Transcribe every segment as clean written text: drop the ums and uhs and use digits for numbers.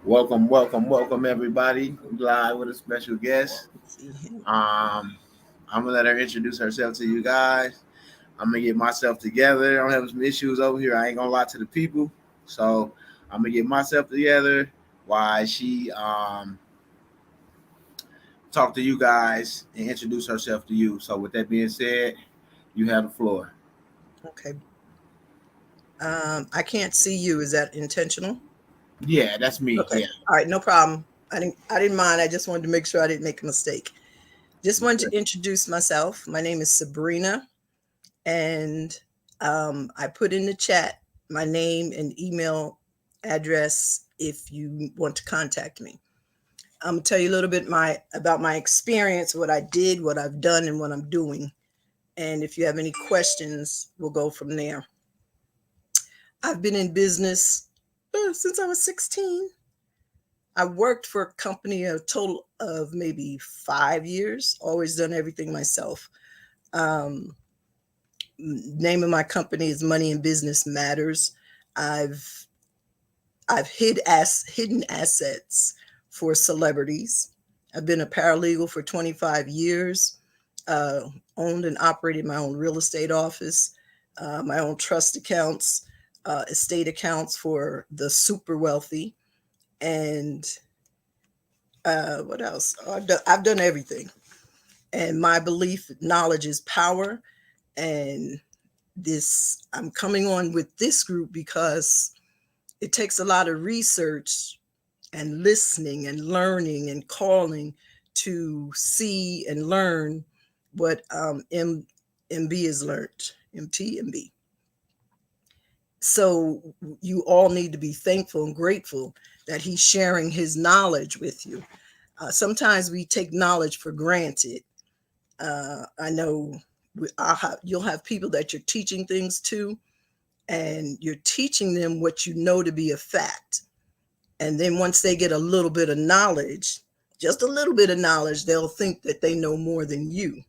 Welcome, everybody. Live with a special guest. See him. I'm gonna let her introduce herself to you guys. I'm gonna get myself together. I'm having some issues over here. I ain't gonna lie to the people, so I'm gonna get myself together while she talk to you guys and introduce herself to you. So with that being said, you have the floor. Okay. I can't see you. Is that intentional? Yeah, that's me. Okay. Yeah. All right. No problem. I didn't mind. I just wanted to make sure I didn't make a mistake. Just wanted to introduce myself. My name is Sabrina, and I put in the chat my name and email address if you want to contact me. I'm gonna tell you a little bit about my experience, what I did, what I've done, and what I'm doing. And if you have any questions, we'll go from there. I've been in business since I was 16. I worked for a company a total of maybe 5 years, always done everything myself. Um, Name of my company is Money and Business Matters. I've hidden assets for celebrities. I've been a paralegal for 25 years, uh, owned and operated my own real estate office, my own trust accounts, estate accounts for the super wealthy, and what else? Oh, I've done everything. And my belief, knowledge is power. And I'm coming on with this group because it takes a lot of research and listening and learning and calling to see and learn what MB has learned, MT. So you all need to be thankful and grateful that he's sharing his knowledge with you. Sometimes we take knowledge for granted. I know you'll have people that you're teaching things to, and you're teaching them what you know to be a fact. And then once they get a little bit of knowledge, just a little bit of knowledge, they'll think that they know more than you.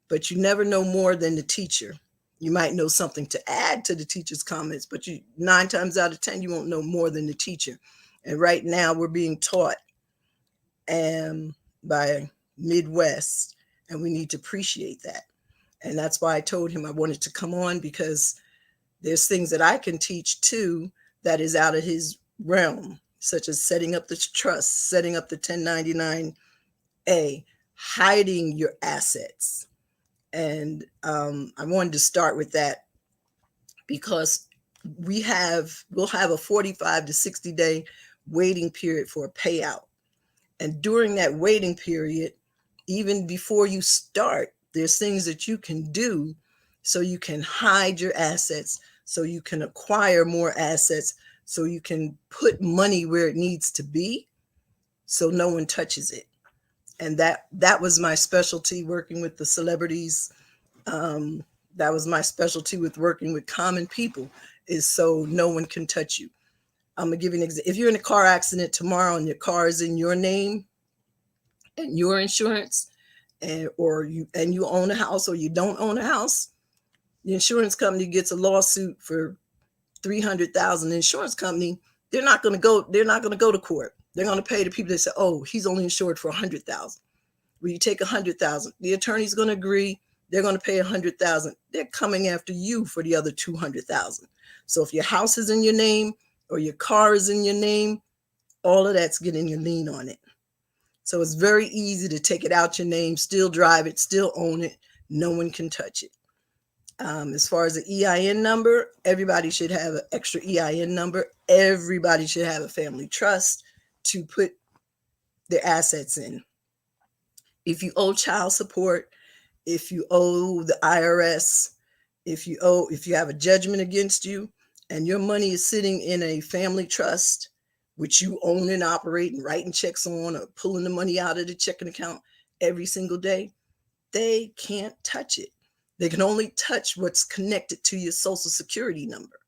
But you never know more than the teacher. You might know something to add to the teacher's comments, but 9 times out of 10, you won't know more than the teacher. And right now we're being taught by Midwest, and we need to appreciate that. And that's why I told him I wanted to come on, because there's things that I can teach too that is out of his realm, such as setting up the trust, setting up the 1099A, hiding your assets. And I wanted to start with that because we'll have a 45 to 60 day waiting period for a payout. And during that waiting period, even before you start, there's things that you can do so you can hide your assets, so you can acquire more assets, so you can put money where it needs to be so no one touches it. And that was my specialty, working with the celebrities. That was my specialty with working with common people, is so no one can touch you. I'm gonna give you an example. If you're in a car accident tomorrow and your car is in your name and your insurance, and you own a house or you don't own a house, the insurance company gets a lawsuit for 300,000. The insurance company, they're not going to go to court. They're going to pay the people that say, oh, he's only insured for 100,000. Will you take 100,000? The attorney's going to agree. They're going to pay 100,000. They're coming after you for the other 200,000. So if your house is in your name or your car is in your name, all of that's getting your lien on it. So it's very easy to take it out your name, still drive it, still own it. No one can touch it. As far as the EIN number, everybody should have an extra EIN number. Everybody should have a family trust to put their assets in. If you owe child support, if you owe the IRS, if you have a judgment against you and your money is sitting in a family trust, which you own and operate and writing checks on or pulling the money out of the checking account every single day, they can't touch it. They can only touch what's connected to your social security number.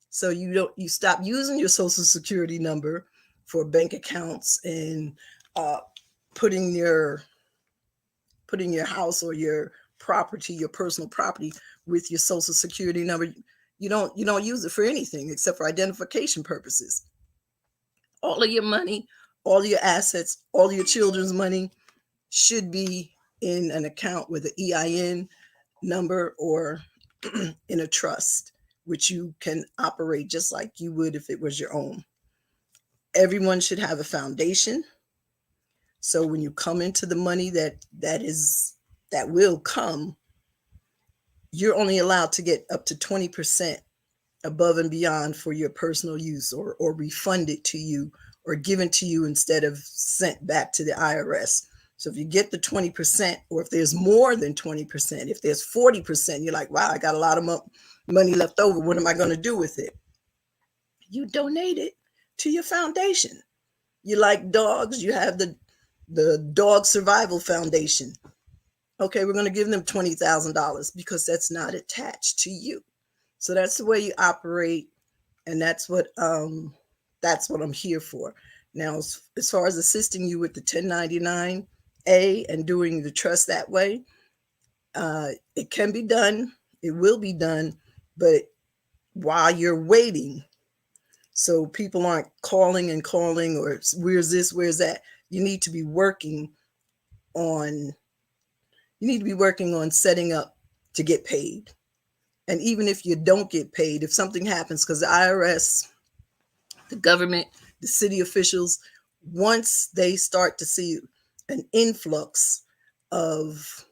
So you stop using your social security number for bank accounts and putting your house or your property, your personal property, with your social security number. You don't use it for anything except for identification purposes. All of your money, all of your assets, all of your children's money should be in an account with an EIN number or in a trust, which you can operate just like you would if it was your own. Everyone should have a foundation. So when you come into the money that will come, you're only allowed to get up to 20% above and beyond for your personal use, or refunded to you or given to you instead of sent back to the IRS. So if you get the 20%, or if there's more than 20%, if there's 40%, you're like, wow, I got a lot of money left over. What am I going to do with it? You donate it to your foundation. You like dogs, you have the Dog Survival Foundation. Okay, we're going to give them $20,000 because that's not attached to you. So that's the way you operate, and that's what I'm here for. Now, as far as assisting you with the 1099-A and doing the trust that way, it can be done. It will be done, but while you're waiting, so people aren't calling and calling, or where's this, where's that. You need to be working on setting up to get paid. And even if you don't get paid, if something happens, because the IRS, the government, the city officials, once they start to see an influx of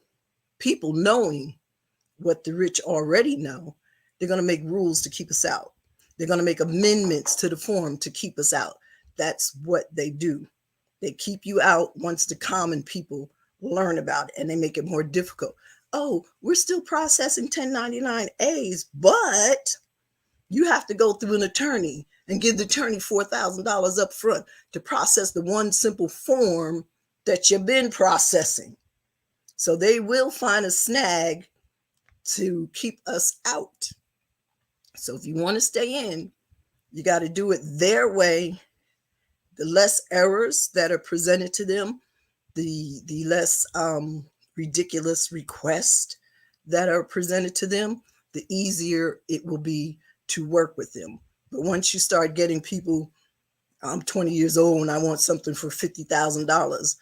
people knowing what the rich already know, they're going to make rules to keep us out. They're going to make amendments to the form to keep us out. That's what they do. They keep you out once the common people learn about it, and they make it more difficult. Oh, we're still processing 1099-As, but you have to go through an attorney and give the attorney $4,000 up front to process the one simple form that you've been processing. So they will find a snag to keep us out. So if you want to stay in, you got to do it their way. The less errors that are presented to them, the less ridiculous requests that are presented to them, the easier it will be to work with them. But once you start getting people, I'm 20 years old and I want something for $50,000,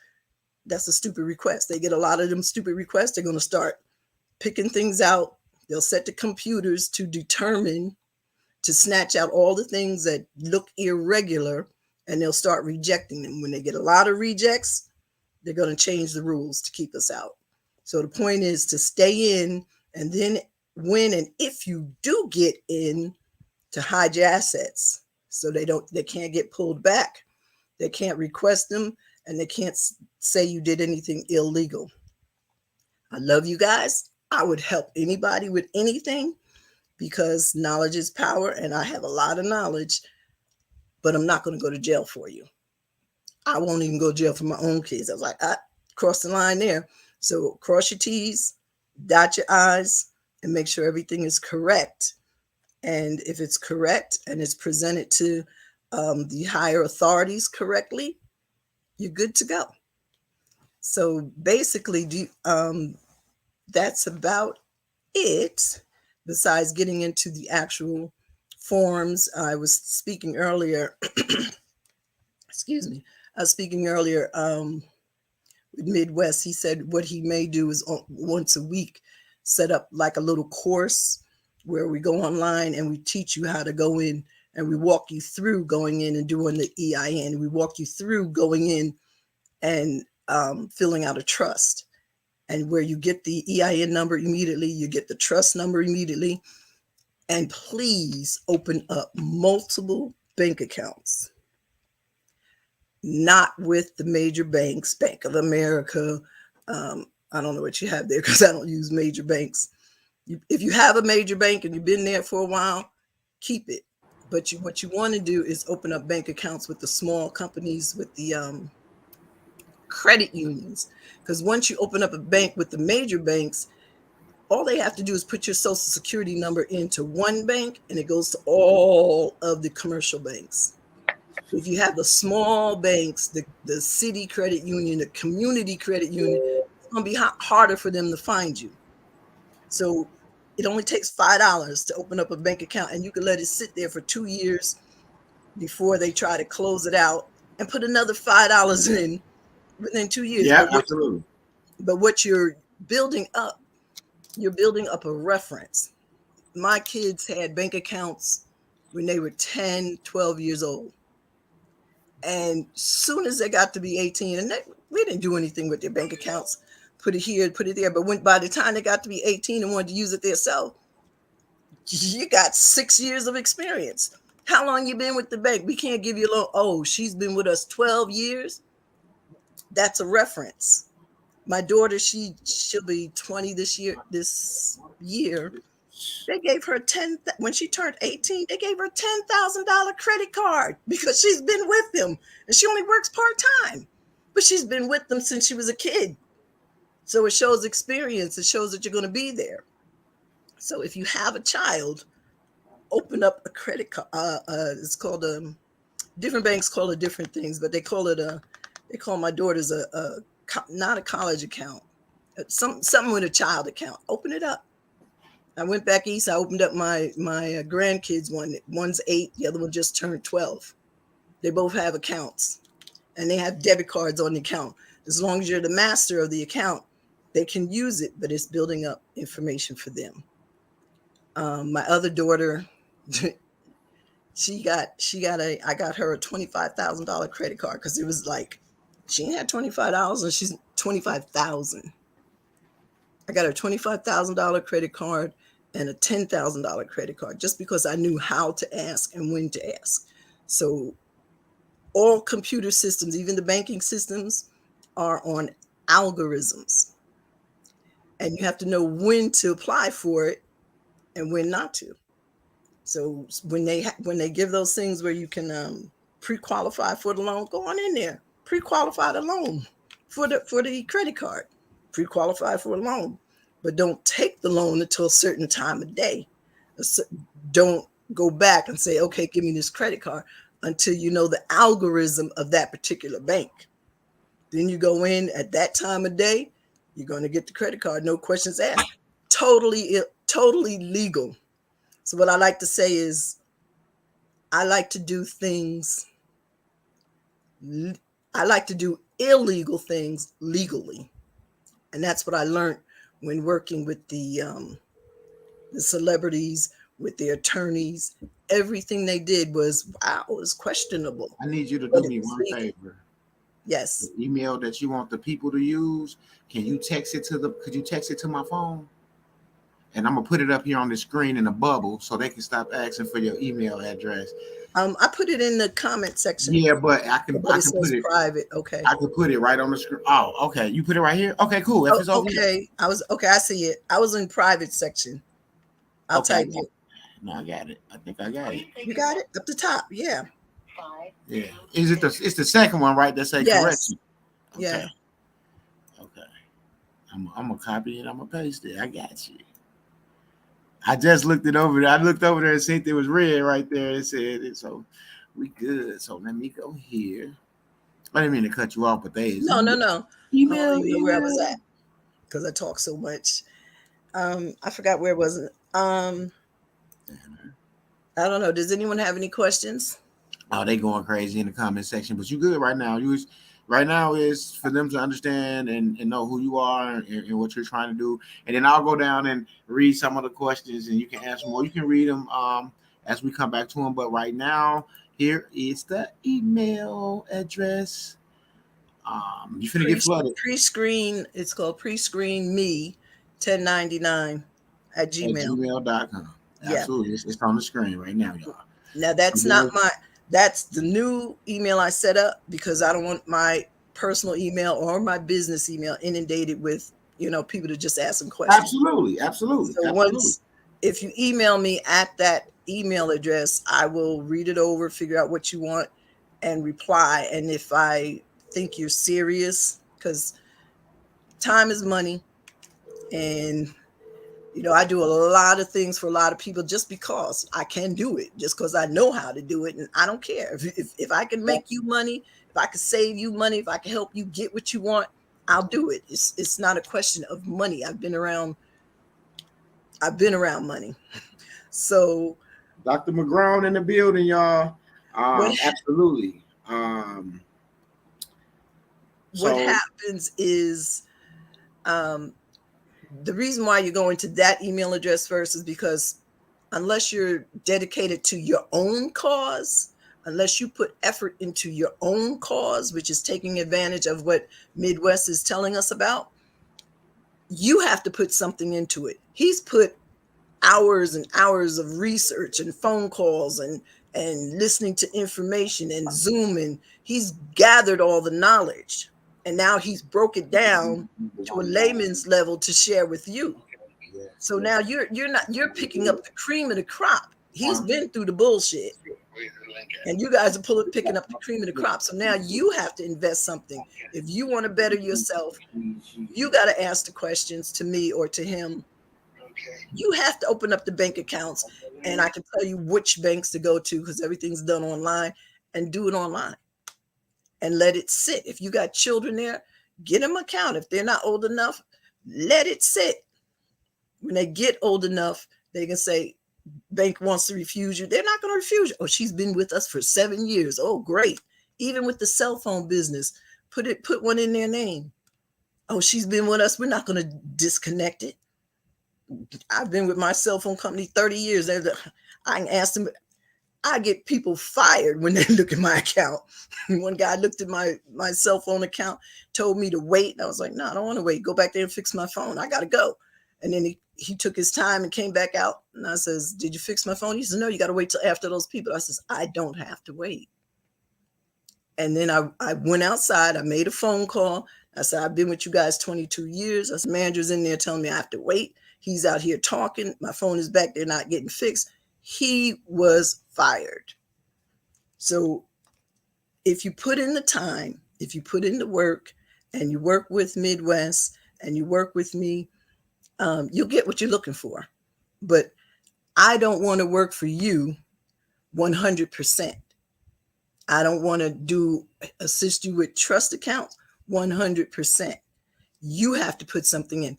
that's a stupid request. They get a lot of them stupid requests. They're going to start picking things out. They'll set the computers to determine, to snatch out all the things that look irregular, and they'll start rejecting them. When they get a lot of rejects, they're going to change the rules to keep us out. So the point is to stay in, and then when and if you do get in, to hide your assets so they can't get pulled back. They can't request them, and they can't say you did anything illegal. I love you guys. I would help anybody with anything because knowledge is power, and I have a lot of knowledge, but I'm not going to go to jail for you. I won't even go to jail for my own kids. I was like, I crossed the line there. So cross your T's, dot your I's, and make sure everything is correct. And if it's correct and it's presented to the higher authorities correctly, you're good to go. So basically, that's about it. Besides getting into the actual forms, I was speaking earlier. Excuse me. I was speaking earlier with Midwest. He said what he may do is once a week set up like a little course where we go online and we teach you how to go in, and we walk you through going in and doing the EIN. We walk you through going in and filling out a trust, and where you get the EIN number immediately, you get the trust number immediately. And please open up multiple bank accounts, not with the major banks, Bank of America. I don't know what you have there because I don't use major banks. If you have a major bank and you've been there for a while, keep it. But what you want to do is open up bank accounts with the small companies, with the credit unions. Because once you open up a bank with the major banks, all they have to do is put your social security number into one bank, and it goes to all of the commercial banks. If you have the small banks, the city credit union, the community credit union, it's going to be harder for them to find you. So it only takes $5 to open up a bank account, and you can let it sit there for 2 years before they try to close it out and put another $5 in within 2 years. Yeah, absolutely. But what you're building up, you're building up a reference. My kids had bank accounts when they were 10, 12 years old. And soon as they got to be 18, and we didn't do anything with their bank accounts, put it here, put it there. But by the time they got to be 18 and wanted to use it themselves, you got 6 years of experience. How long you been with the bank? We can't give you a little, oh, she's been with us 12 years. That's a reference. My daughter, she'll be 20 this year. They gave her when she turned 18, they gave her $10,000 credit card because she's been with them. And she only works part-time, but she's been with them since she was a kid. So it shows experience. It shows that you're going to be there. So if you have a child, open up a credit card. It's called different banks call it different things, but they call my daughter's not a college account, something with a child account. Open it up. I went back east. I opened up my grandkids one. One's 8, the other one just turned 12. They both have accounts, and they have debit cards on the account. As long as you're the master of the account, they can use it, but it's building up information for them. My other daughter, I got her a $25,000 credit card because it was like she had $25 and she's $25,000. I got her $25,000 credit card and a $10,000 credit card just because I knew how to ask and when to ask. So all computer systems, even the banking systems, are on algorithms, and you have to know when to apply for it and when not to. So when they give those things where you can pre-qualify for the loan, go on in there, pre-qualify the loan for the credit card, pre-qualify for a loan, but don't take the loan until a certain time of day. Don't go back and say, okay, give me this credit card until you know the algorithm of that particular bank. Then you go in at that time of day, you're going to get the credit card, no questions asked. Totally legal. So what I like to say is I like to do illegal things legally. And that's what I learned when working with the celebrities, with the attorneys. Everything they did was, wow, it was questionable. I need you to do me one favor. Yes. The email that you want the people to use, could you text it to my phone? And I'm gonna put it up here on the screen in a bubble so they can stop asking for your email address. I put it in the comment section. Yeah, but I can put it private. Okay. I can put it right on the screen. Oh, okay. You put it right here? Okay, cool. If it's over here. I see it. I was in private section. I'll type it. No, I got it. I think I got it. You got it? Up the top, yeah. Yeah. It's the second one, right? That say correction. Okay. Yeah. Okay. I'm gonna copy it, I'm gonna paste it. I got you. I just looked it over. I looked over there and seen it was red right there. It said it, so we good. So let me go here. I didn't mean to cut you off, but no. Email where I was at because I talk so much. I forgot where was it. I don't know. Does anyone have any questions? Oh, they going crazy in the comment section, but you good right now. Right now is for them to understand and know who you are and what you're trying to do. And then I'll go down and read some of the questions and you can answer more. You can read them as we come back to them. But right now, here is the email address. You finna get flooded. Pre-screen. It's called pre-screen me 1099 at gmail.com. Absolutely. Yeah. It's on the screen right now, y'all. Now that's the new email I set up because I don't want my personal email or my business email inundated with, people to just ask some questions. Absolutely. So if you email me at that email address, I will read it over, figure out what you want and reply. And if I think you're serious, because time is money and I do a lot of things for a lot of people just because I can do it, just because I know how to do it. And I don't care if I can make you money, if I can save you money, if I can help you get what you want, I'll do it. It's not a question of money. I've been around money. So Dr. McGrone in the building, y'all. What Absolutely. what So happens is, the reason why you're going to that email address first is because unless you're dedicated to your own cause, unless you put effort into your own cause, which is taking advantage of what Midwest is telling us about, you have to put something into it. He's put hours and hours of research and phone calls and listening to information and Zoom, and he's gathered all the knowledge, and now he's broke it down to a layman's level to share with you. So now you're picking up the cream of the crop. He's been through the bullshit, and you guys are picking up the cream of the crop. So now you have to invest something. If you want to better yourself, you got to ask the questions to me or to him. You have to open up the bank accounts, and I can tell you which banks to go to because everything's done online, and do it online and let it sit. If you got children there, get them an account. If they're not old enough, let it sit. When they get old enough, they can say, bank wants to refuse you. They're not going to refuse you. Oh, she's been with us for 7 years. Oh, great. Even with the cell phone business, put one in their name. Oh, she's been with us. We're not going to disconnect it. I've been with my cell phone company 30 years. I can ask them. I get people fired when they look at my account. One guy looked at my cell phone account, told me to wait. And I was like, no, I don't want to wait. Go back there and fix my phone. I got to go. And then he took his time and came back out. And I says, did you fix my phone? He says, no, you got to wait till after those people. I says, I don't have to wait. And then I went outside. I made a phone call. I said, I've been with you guys 22 years. Us managers in there telling me I have to wait. He's out here talking. My phone is back there not getting fixed. He was fired. So if you put in the time, if you put in the work, and you work with Midwest and you work with me, you'll get what you're looking for. But I don't want to work for you 100%. I don't want to assist you with trust accounts 100%. You have to put something in.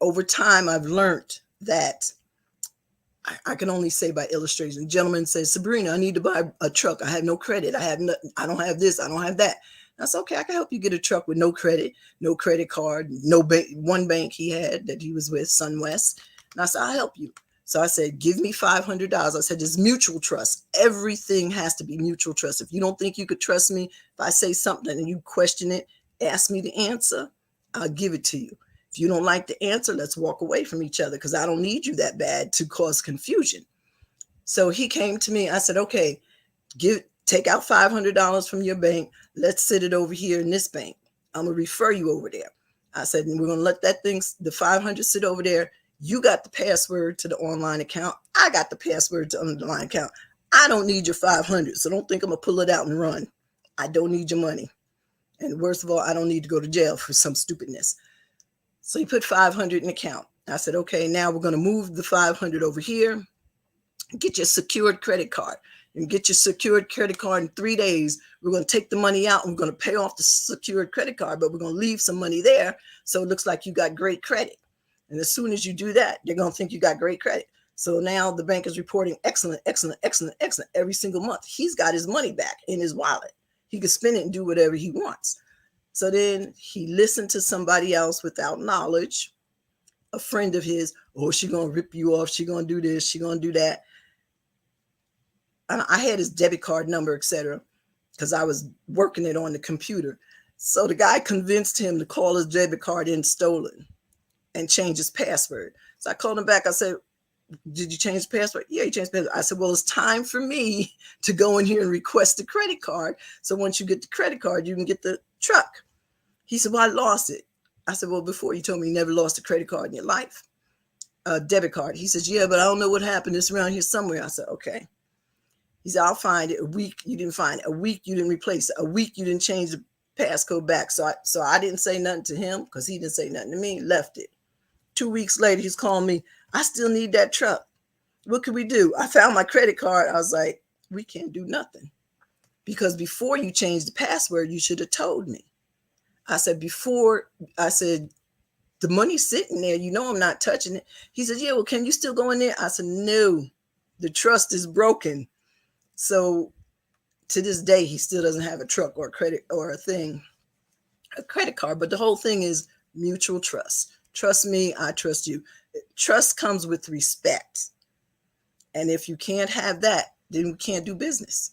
Over time, I've learned that I can only say by illustration. The gentleman says, Sabrina, I need to buy a truck. I have no credit. I have nothing. I don't have this. I don't have that. That's okay. I can help you get a truck with no credit, no credit card, no bank. One bank he had that he was with, SunWest. And I said, I'll help you. So I said, give me $500. I said, it's mutual trust. Everything has to be mutual trust. If you don't think you could trust me, if I say something and you question it, ask me the answer, I'll give it to you. If you don't like the answer, let's walk away from each other because I don't need you that bad to cause confusion. So he came to me. I said, okay, take out $500 from your bank. Let's sit it over here in this bank. I'm going to refer you over there. I said, and we're going to let the 500 sit over there. You got the password to the online account. I got the password to the online account. I don't need your 500. So don't think I'm going to pull it out and run. I don't need your money. And worst of all, I don't need to go to jail for some stupidness. So he put 500 in the account. I said, okay, now we're going to move the 500 over here. Get your secured credit card. And get your secured credit card in 3 days. We're going to take the money out and we're going to pay off the secured credit card, but we're going to leave some money there. So it looks like you got great credit. And as soon as you do that, they're going to think you got great credit. So now the bank is reporting excellent, excellent, excellent, excellent every single month. He's got his money back in his wallet. He can spend it and do whatever he wants. So then he listened to somebody else without knowledge, a friend of his. Oh, she's going to rip you off. She's going to do this. She's going to do that. And I had his debit card number, etc., because I was working it on the computer. So the guy convinced him to call his debit card in stolen and change his password. So I called him back. I said, did you change the password? Yeah, he changed the password. I said, well, it's time for me to go in here and request a credit card. So once you get the credit card, you can get the truck. He said, well, I lost it. I said, well, before you told me you never lost a credit card in your life, a debit card. He says, yeah, but I don't know what happened. It's around here somewhere. I said, okay. He said, I'll find it. A week, you didn't find it. A week, you didn't replace it. A week, you didn't change the passcode back. So I didn't say nothing to him because he didn't say nothing to me, left it. 2 weeks later, he's calling me. I still need that truck. What could we do? I found my credit card. I was like, we can't do nothing. Because before you changed the password, you should have told me. I said, the money's sitting there. You know I'm not touching it. He said, yeah, well, can you still go in there? I said, no, the trust is broken. So to this day, he still doesn't have a truck or a credit card. But the whole thing is mutual trust. Trust me, I trust you. Trust comes with respect. And if you can't have that, then we can't do business.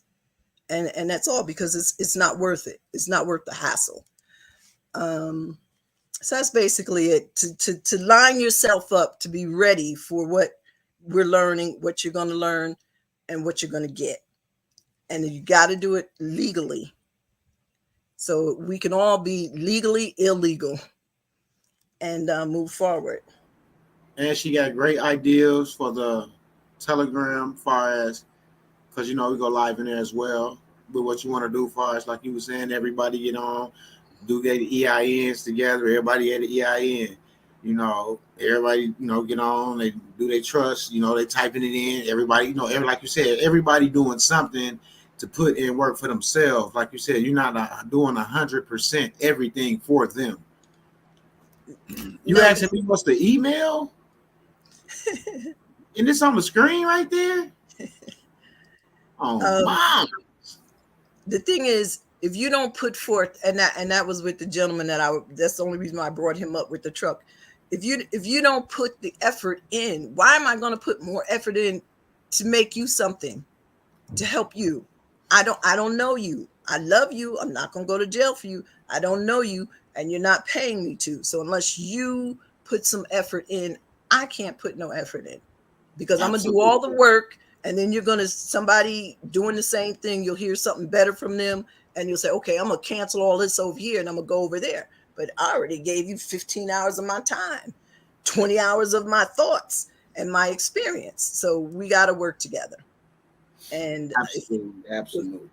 And that's all, because it's not worth it. It's not worth the hassle. So that's basically it. To line yourself up to be ready for what we're learning, what you're going to learn, and what you're going to get. And you got to do it legally. So we can all be legally illegal and move forward. And she got great ideas for the Telegram, far as, because we go live in there as well. But what you want to do, far as like you were saying, everybody get on, do their EINs together. Everybody had an EIN. Everybody, get on. They do their trust. They typing it in. Everybody, like you said, everybody doing something to put in work for themselves. Like you said, you're not doing 100% everything for them. You asking me what's the email? And this on the screen right there? Oh, Mom. The thing is, if you don't put forth, and that was with the gentleman that's the only reason why I brought him up with the truck. If you don't put the effort in, why am I going to put more effort in to make you something, to help you? I don't know you. I love you. I'm not going to go to jail for you. I don't know you, and you're not paying me to. So unless you put some effort in, I can't put no effort in, because I'm going to do all the work, and then you're going to, somebody doing the same thing, you'll hear something better from them, and you'll say, okay, I'm going to cancel all this over here, and I'm going to go over there. But I already gave you 15 hours of my time, 20 hours of my thoughts and my experience. So we got to work together. And absolutely.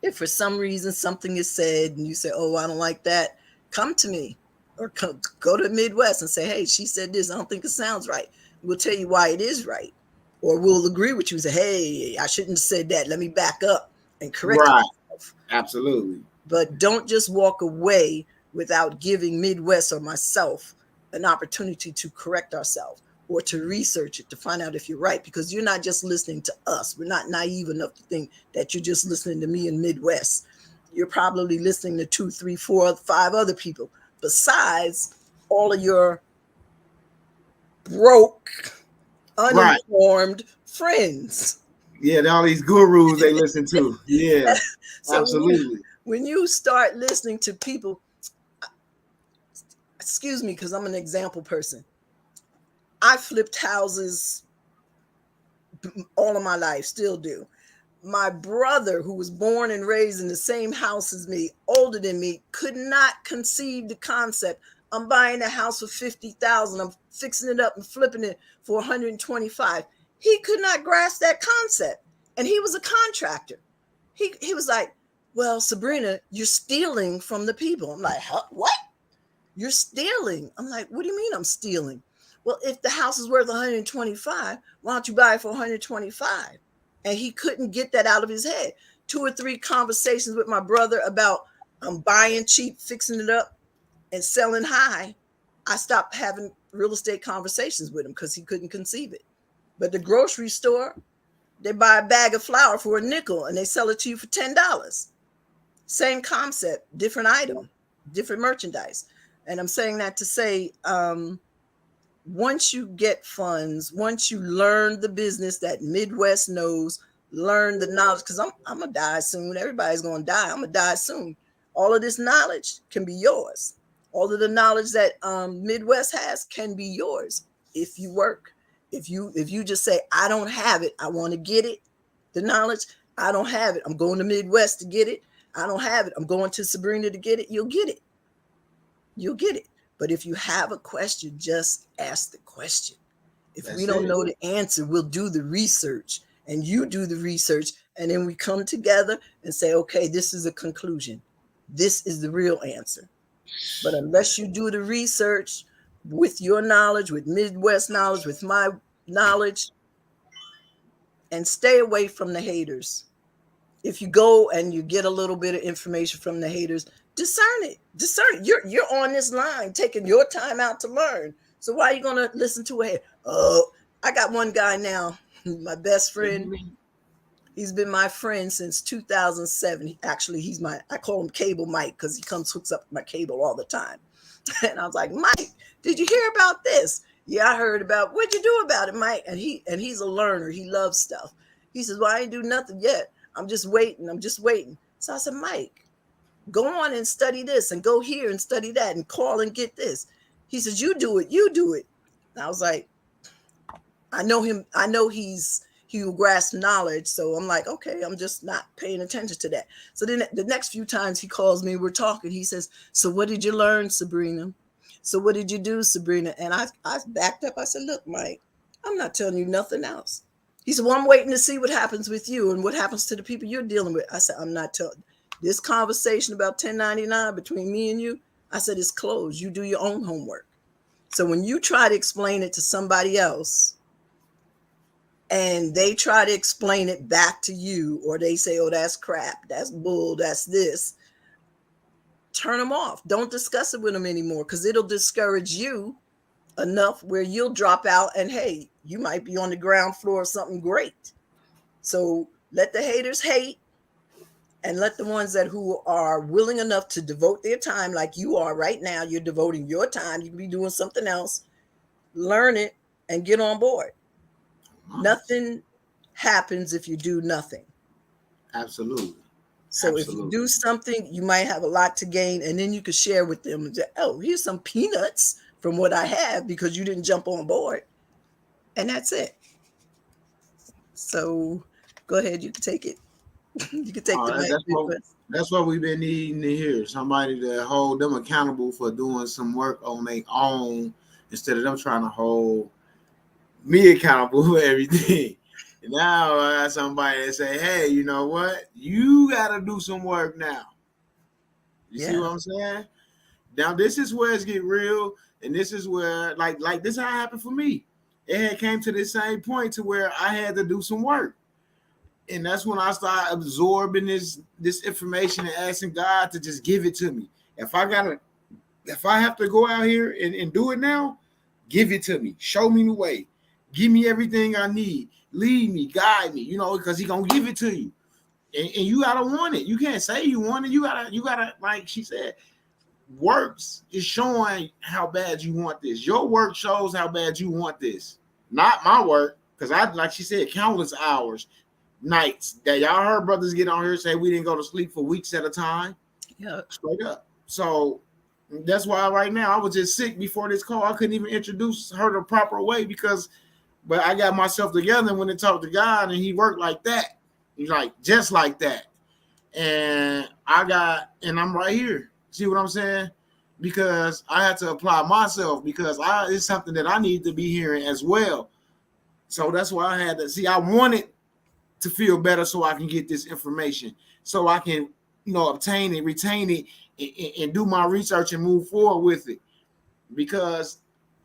If for some reason something is said and you say, oh, I don't like that, come to me, or go to Midwest and say, hey, she said this, I don't think it sounds right. We'll tell you why it is right. Or we'll agree with you and say, hey, I shouldn't have said that. Let me back up and correct myself. Absolutely. But don't just walk away without giving Midwest or myself an opportunity to correct ourselves or to research it to find out if you're right, because you're not just listening to us. We're not naive enough to think that you're just listening to me in Midwest. You're probably listening to 2, 3, 4, 5 other people besides all of your broke, uninformed friends. Yeah, all these gurus they listen to. Yeah, so absolutely. When you start listening to people, excuse me, because I'm an example person. I flipped houses all of my life, still do. My brother, who was born and raised in the same house as me, older than me, could not conceive the concept. I'm buying a house for $50,000. I'm fixing it up and flipping it for 125. He could not grasp that concept. And he was a contractor. He was like, well, Sabrina, you're stealing from the people. I'm like, huh? What? You're stealing? I'm like, what do you mean I'm stealing? Well, if the house is worth 125, why don't you buy it for 125? And he couldn't get that out of his head. 2 or 3 conversations with my brother about I'm buying cheap, fixing it up, and selling high. I stopped having real estate conversations with him because he couldn't conceive it. But the grocery store, they buy a bag of flour for a nickel and they sell it to you for $10. Same concept, different item, different merchandise. And I'm saying that to say, once you get funds, once you learn the business that Midwest knows, learn the knowledge, because I'm going to die soon. Everybody's going to die. I'm going to die soon. All of this knowledge can be yours. All of the knowledge that Midwest has can be yours if you work. If you just say, I don't have it, I want to get it, the knowledge, I don't have it, I'm going to Midwest to get it. I don't have it, I'm going to Sabrina to get it. You'll get it. You'll get it. But if you have a question, just ask the question. If we don't know the answer, we'll do the research, and you do the research, and then we come together and say, okay, this is a conclusion. This is the real answer. But unless you do the research with your knowledge, with Midwest knowledge, with my knowledge, and stay away from the haters. If you go and you get a little bit of information from the haters, discern it. You're on this line taking your time out to learn. So why are you going to listen to a hater? Oh, I got one guy now, my best friend. He's been my friend since 2007. Actually, I call him Cable Mike because he comes hooks up my cable all the time. And I was like, Mike, did you hear about this? Yeah, I heard about. What'd you do about it, Mike? And he's a learner. He loves stuff. He says, well, I ain't do nothing yet. I'm just waiting. I'm just waiting. So I said, Mike, go on and study this and go here and study that and call and get this. He says, you do it. You do it. And I was like, I know him. I know he will grasp knowledge. So I'm like, okay, I'm just not paying attention to that. So then the next few times he calls me, we're talking. He says, so what did you learn, Sabrina? So what did you do, Sabrina? And I backed up. I said, look, Mike, I'm not telling you nothing else. He said, well, I'm waiting to see what happens with you and what happens to the people you're dealing with. I said, I'm not telling. This conversation about 1099 between me and you, I said, it's closed. You do your own homework. So when you try to explain it to somebody else, and they try to explain it back to you, or they say, oh, that's crap, that's bull, that's this, turn them off. Don't discuss it with them anymore, because it'll discourage you enough where you'll drop out and, hey, you might be on the ground floor of something great. So let the haters hate, and let the ones who are willing enough to devote their time, like you are right now, you're devoting your time, you can be doing something else, learn it and get on board. Nothing happens if you do nothing. Absolutely. So if you do something, you might have a lot to gain, and then you could share with them and say, oh, here's some peanuts from what I have because you didn't jump on board. And that's it. So go ahead, you can take it. You can take the mic. That's what we've been needing to hear. Somebody to hold them accountable for doing some work on their own instead of them trying to hold me accountable for everything. And now I got somebody that say, hey, you know what? You got to do some work now. You see what I'm saying? Now, this is where it's get real. And this is where, like this how it happened for me. It had came to the same point to where I had to do some work. And that's when I started absorbing this information and asking God to just give it to me. If I have to go out here and do it now, give it to me. Show me the way. Give me everything I need. Lead me, guide me, because He's gonna give it to you. And you gotta want it. You can't say you want it. You gotta, like she said, works is showing how bad you want this. Your work shows how bad you want this. Not my work, because like she said, countless hours, nights that y'all heard brothers get on here say we didn't go to sleep for weeks at a time. Yeah, straight up. So that's why right now I was just sick before this call. I couldn't even introduce her the proper way but I got myself together when I talked to God, and He worked like that. He's like just like that. And I'm right here. See what I'm saying? Because I had to apply myself because it's something that I need to be hearing as well. So that's why I had to see. I wanted to feel better so I can get this information, so I can, obtain it, retain it, and do my research and move forward with it. Because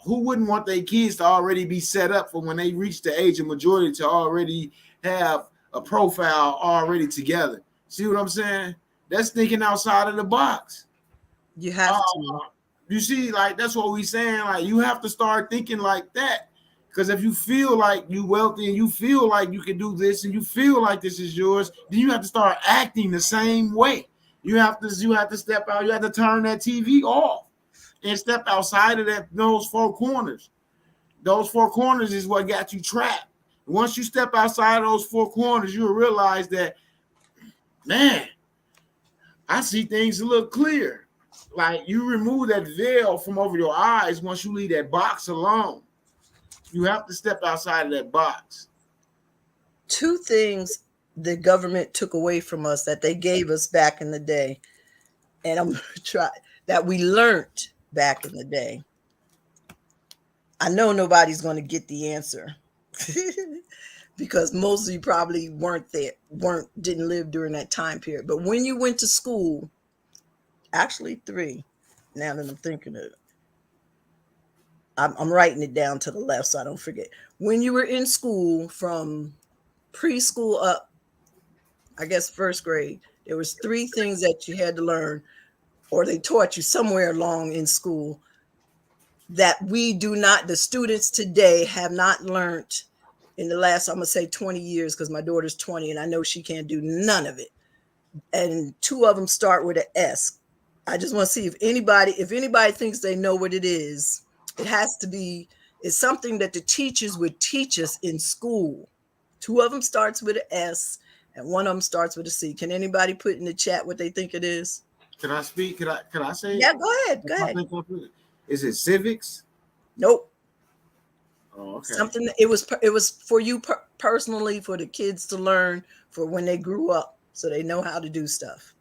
who wouldn't want their kids to already be set up for when they reach the age of majority to already have a profile already together? See what I'm saying? That's thinking outside of the box. You have to. You see, like, that's what we're saying. Like, you have to start thinking like that. Because if you feel like you wealthy and you feel like you can do this and you feel like this is yours, then you have to start acting the same way. You have to step out. You have to turn that TV off and step outside of those four corners. Those four corners is what got you trapped. Once you step outside of those four corners, you'll realize that, man, I see things a little clear. Like, you remove that veil from over your eyes once you leave that box alone. You have to step outside of that box. Two things the government took away from us that they gave us back in the day, and I'm going to try that we learned back in the day. I know nobody's going to get the answer because most of you probably didn't live during that time period. But when you went to school, actually 3, now that I'm thinking of it, I'm writing it down to the left so I don't forget. When you were in school from preschool up, I guess first grade, there was 3 things that you had to learn, or they taught you somewhere along in school, that the students today have not learned in the last, I'm going to say 20 years, because my daughter's 20 and I know she can't do none of it. And two of them start with an S. I just want to see if anybody thinks they know what it is. It has to be, it's something that the teachers would teach us in school. Two of them starts with an S and one of them starts with a C. Can anybody put in the chat what they think it is? Can I speak? Can I say? Yeah, go ahead. Go ahead. Is it civics? Nope. Oh, okay. Something that it was for you personally, for the kids to learn for when they grew up, so they know how to do stuff.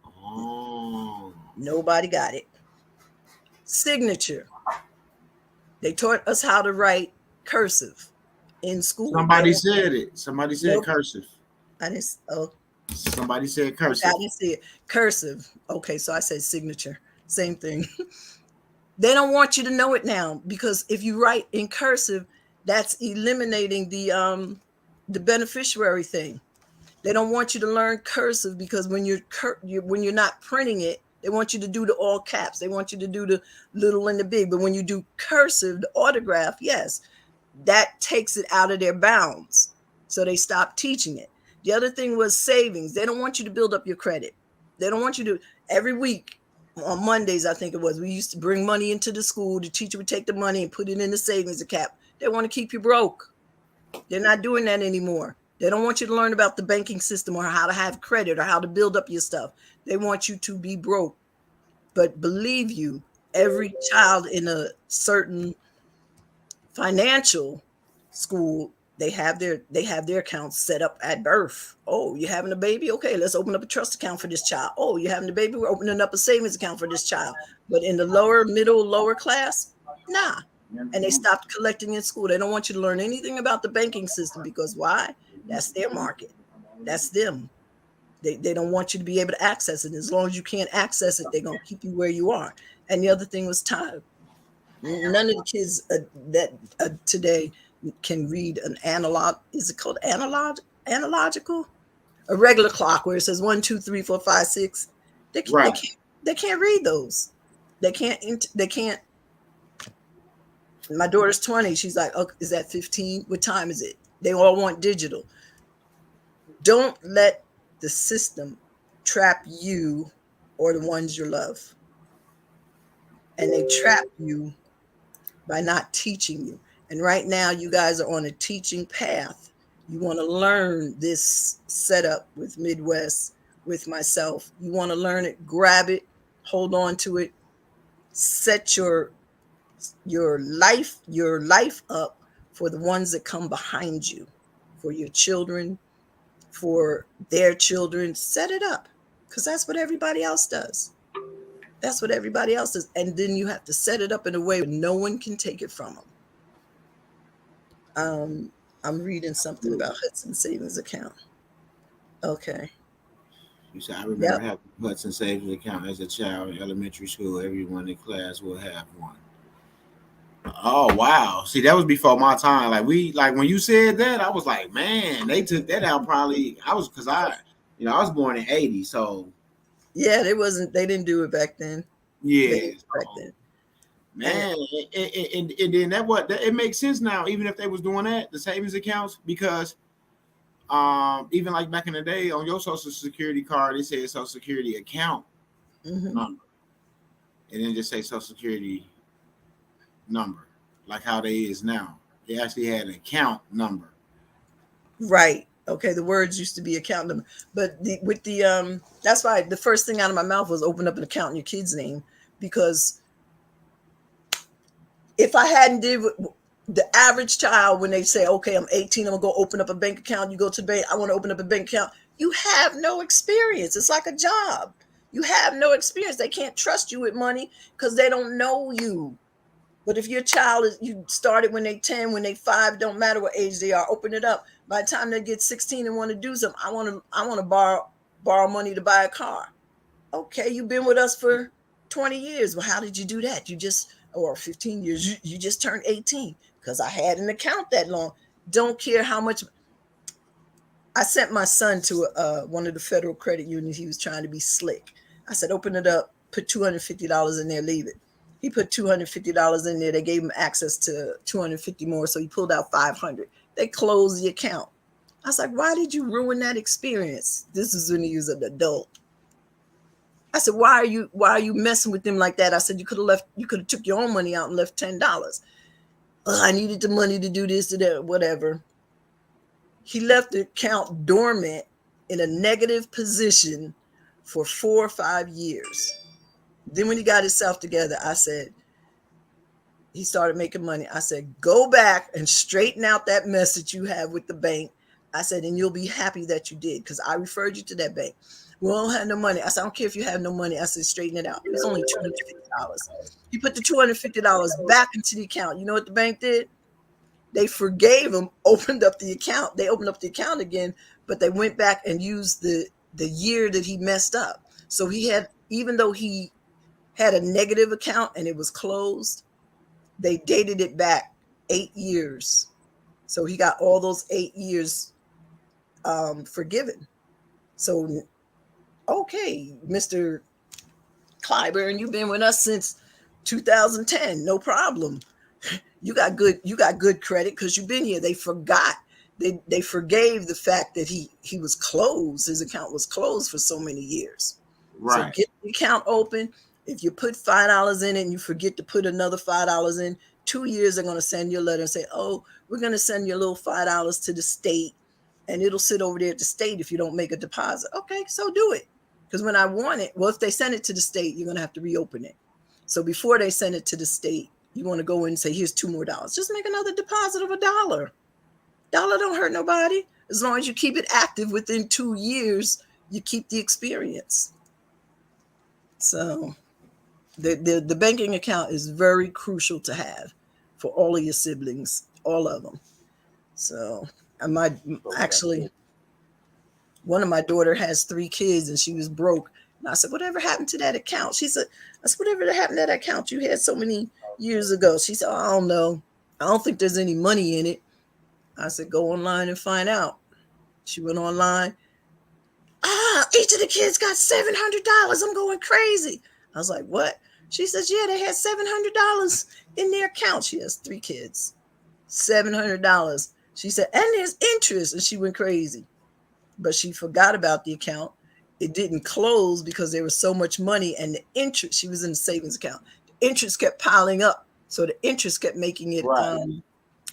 Oh. Nobody got it. Signature. They taught us how to write cursive in school. Somebody said it. Somebody said Nope. cursive. I didn't. Oh, somebody said cursive. I didn't see it. Cursive. Okay, so I said signature. Same thing. They don't want you to know it now, because if you write in cursive, that's eliminating the beneficiary thing. They don't want you to learn cursive because when you're not printing it, they want you to do the all caps. They want you to do the little and the big. But when you do cursive, the autograph, yes, that takes it out of their bounds. So they stopped teaching it. The other thing was savings. They don't want you to build up your credit. They don't want you to, every week on Mondays, I think it was, we used to bring money into the school. The teacher would take the money and put it in the savings account. They want to keep you broke. They're not doing that anymore. They don't want you to learn about the banking system or how to have credit or how to build up your stuff. They want you to be broke. But believe you, every child in a certain financial school, they have their accounts set up at birth. Oh, you're having a baby? Okay, let's open up a trust account for this child. Oh, you're having a baby? We're opening up a savings account for this child. But in the lower class, nah. And they stopped collecting in school. They don't want you to learn anything about the banking system, because why? That's their market. That's them. They don't want you to be able to access it. As long as you can't access it, they're going to keep you where you are. And the other thing was time. None of the kids today can read an analog. Is it called analogical? A regular clock where it says 1, 2, 3, 4, 5, 6. They can't read those. They can't. My daughter's 20. She's like, oh, is that 15? What time is it? They all want digital. Don't let the system trap you or the ones you love. And they trap you by not teaching you. And right now, you guys are on a teaching path. You want to learn this setup with Midwest, with myself. You want to learn it, grab it, hold on to it, set your life up for the ones that come behind you, for your children, for their children. Set it up, because that's what everybody else does. That's what everybody else does. And then you have to set it up in a way where no one can take it from them. I'm reading something about Hudson Savings Account. Okay. You said, I remember having Hudson Savings Account as a child in elementary school. Everyone in class will have one. Oh wow! See, that was before my time. Like when you said that, I was like, man, they took that out. Probably I was was born in '80, so yeah, they didn't do it back then. Yeah, man, and then it makes sense now. Even if they was doing that, the savings accounts, because even like back in the day on your Social Security card, it said Social Security account number, and then just say Social Security number, like how they is now. They actually had an account number. Right. Okay. The words used to be account number, but that's why the first thing out of my mouth was open up an account in your kid's name, because if I hadn't did the average child, when they say, okay, I'm 18, I'm gonna go open up a bank account. You go to the bank, I want to open up a bank account. You have no experience. It's like a job. You have no experience. They can't trust you with money because they don't know you. But if your child you started when they 10, when they 5, don't matter what age they are, open it up. By the time they get 16 and want to do something, I want to borrow money to buy a car. Okay, you've been with us for 20 years. Well, how did you do that? Or 15 years, you just turned 18 because I had an account that long. Don't care how much. I sent my son to one of the federal credit unions. He was trying to be slick. I said, open it up, put $250 in there, leave it. He put $250 in there. They gave him access to 250 more. So he pulled out 500. They closed the account. I was like, why did you ruin that experience? This is when he was an adult. I said, why are you messing with them like that? I said, you could have took your own money out and left $10. I needed the money to do this, to that, whatever. He left the account dormant in a negative position for 4 or 5 years. Then when he got himself together, I said, he started making money. I said, go back and straighten out that mess that you have with the bank. I said, and you'll be happy that you did, because I referred you to that bank. We don't have no money. I said, I don't care if you have no money. I said, straighten it out. It was only $250. He put the $250 back into the account. You know what the bank did? They forgave him, opened up the account. They opened up the account again, but they went back and used the year that he messed up. So he had, even though he had a negative account and it was closed, they dated it back 8 years. So he got all those 8 years forgiven. So, okay, Mr. Clyburn, you've been with us since 2010. No problem. You got good credit because you've been here. They forgot. They forgave the fact that he was closed. His account was closed for so many years. Right. So get the account open. If you put $5 in it and you forget to put another $5 in, 2 years they're going to send you a letter and say, oh, we're going to send you a little $5 to the state, and it'll sit over there at the state if you don't make a deposit. Okay, so do it. Because when I want it, well, if they send it to the state, you're going to have to reopen it. So before they send it to the state, you want to go in and say, here's $2 more. Just make another deposit of $1. $1 don't hurt nobody. As long as you keep it active within 2 years, you keep the experience. So the banking account is very crucial to have for all of your siblings, all of them. So one of my daughter has 3 kids and she was broke. And I said, whatever happened to that account? She said, whatever happened to that account you had so many years ago? She said, I don't know. I don't think there's any money in it. I said, go online and find out. She went online. Each of the kids got $700. I'm going crazy. I was like, what? She says, yeah, they had $700 in their account. She has 3 kids. $700. She said, and there's interest. And she went crazy. But she forgot about the account. It didn't close because there was so much money, and the interest, she was in the savings account. The interest kept piling up. So the interest kept making it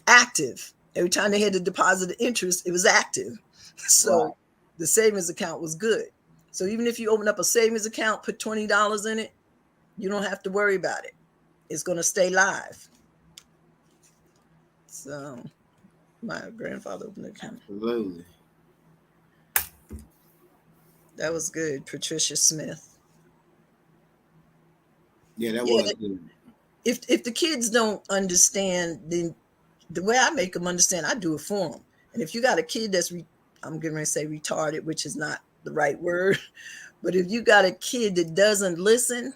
active. Every time they had to deposit the interest, it was active. So the savings account was good. So even if you open up a savings account, put $20 in it, you don't have to worry about it. It's going to stay live. So my grandfather opened an account. Absolutely. That was good. Patricia Smith. Yeah, that was good. If the kids don't understand, then the way I make them understand, I do it for them. And if you got a kid that's, I'm going to say retarded, which is not the right word, but if you got a kid that doesn't listen,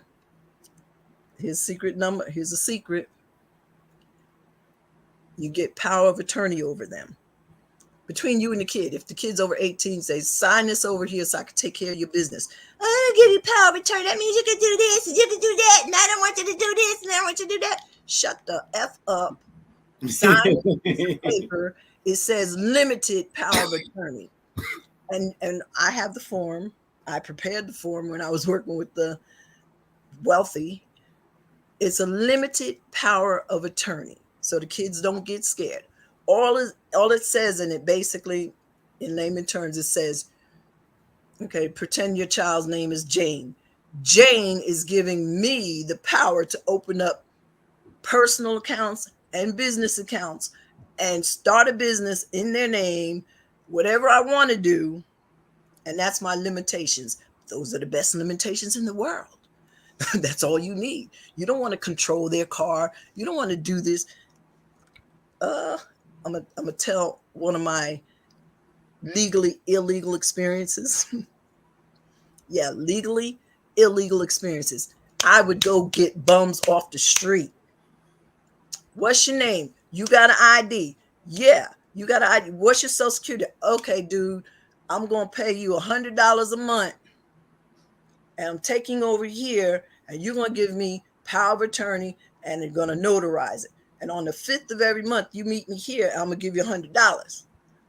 here's a secret. You get power of attorney over them. Between you and the kid. If the kid's over 18, say, sign this over here so I can take care of your business. I give you power of attorney. That means you can do this and you can do that. And I don't want you to do this and I don't want you to do that. Shut the F up. Sign the paper. It says limited power of attorney. And I have the form. I prepared the form when I was working with the wealthy. It's a limited power of attorney. So the kids don't get scared. All it says in it, basically, in layman terms, it says, okay, pretend your child's name is Jane. Jane is giving me the power to open up personal accounts and business accounts and start a business in their name, whatever I want to do. And that's my limitations. Those are the best limitations in the world. That's all you need. You don't want to control their car. You don't want to do this. I'm gonna tell one of my legally illegal experiences. Yeah, legally illegal experiences. I would go get bums off the street. What's your name? You got an ID? Yeah, you got an ID. What's your social security? Okay, dude, I'm gonna pay you $100 a month, and I'm taking over here, and you're gonna give me power of attorney, and they're going to notarize it. And on the 5th of every month, you meet me here, I'm going to give you $100.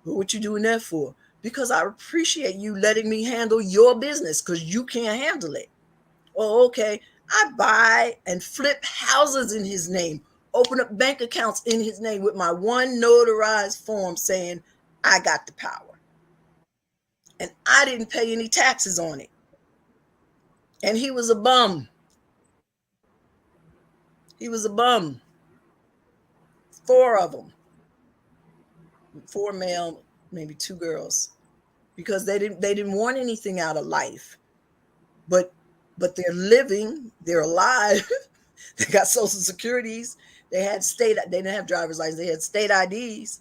Well, what you doing that for? Because I appreciate you letting me handle your business because you can't handle it. Oh, okay. I buy and flip houses in his name, open up bank accounts in his name with my one notarized form saying I got the power. And I didn't pay any taxes on it. And he was a bum. He was a bum. 4 of them. 4 male, maybe 2 girls. Because they didn't want anything out of life. But they're living, they're alive. They got social securities. They didn't have driver's license. They had state IDs.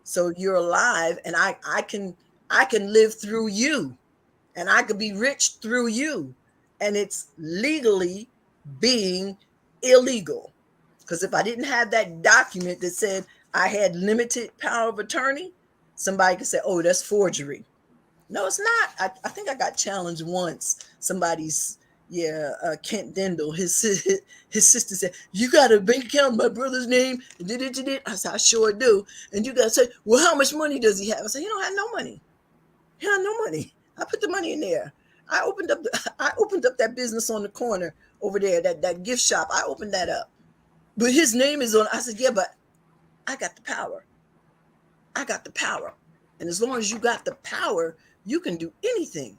So you're alive, and I can live through you, and I could be rich through you, and it's legally being illegal. Because if I didn't have that document that said I had limited power of attorney, somebody could say, "Oh, that's forgery." No, it's not. I think I got challenged once. Somebody's Kent Dendel, his sister said, "You got a bank account in my brother's name?" And did it. I said, "I sure do." And you got to say, "Well, how much money does he have?" I said, "He don't have no money. He don't have no money. I put the money in there. I opened up that business on the corner over there, that gift shop. I opened that up. But his name is on." I said, "Yeah, but I got the power. I got the power. And as long as you got the power, you can do anything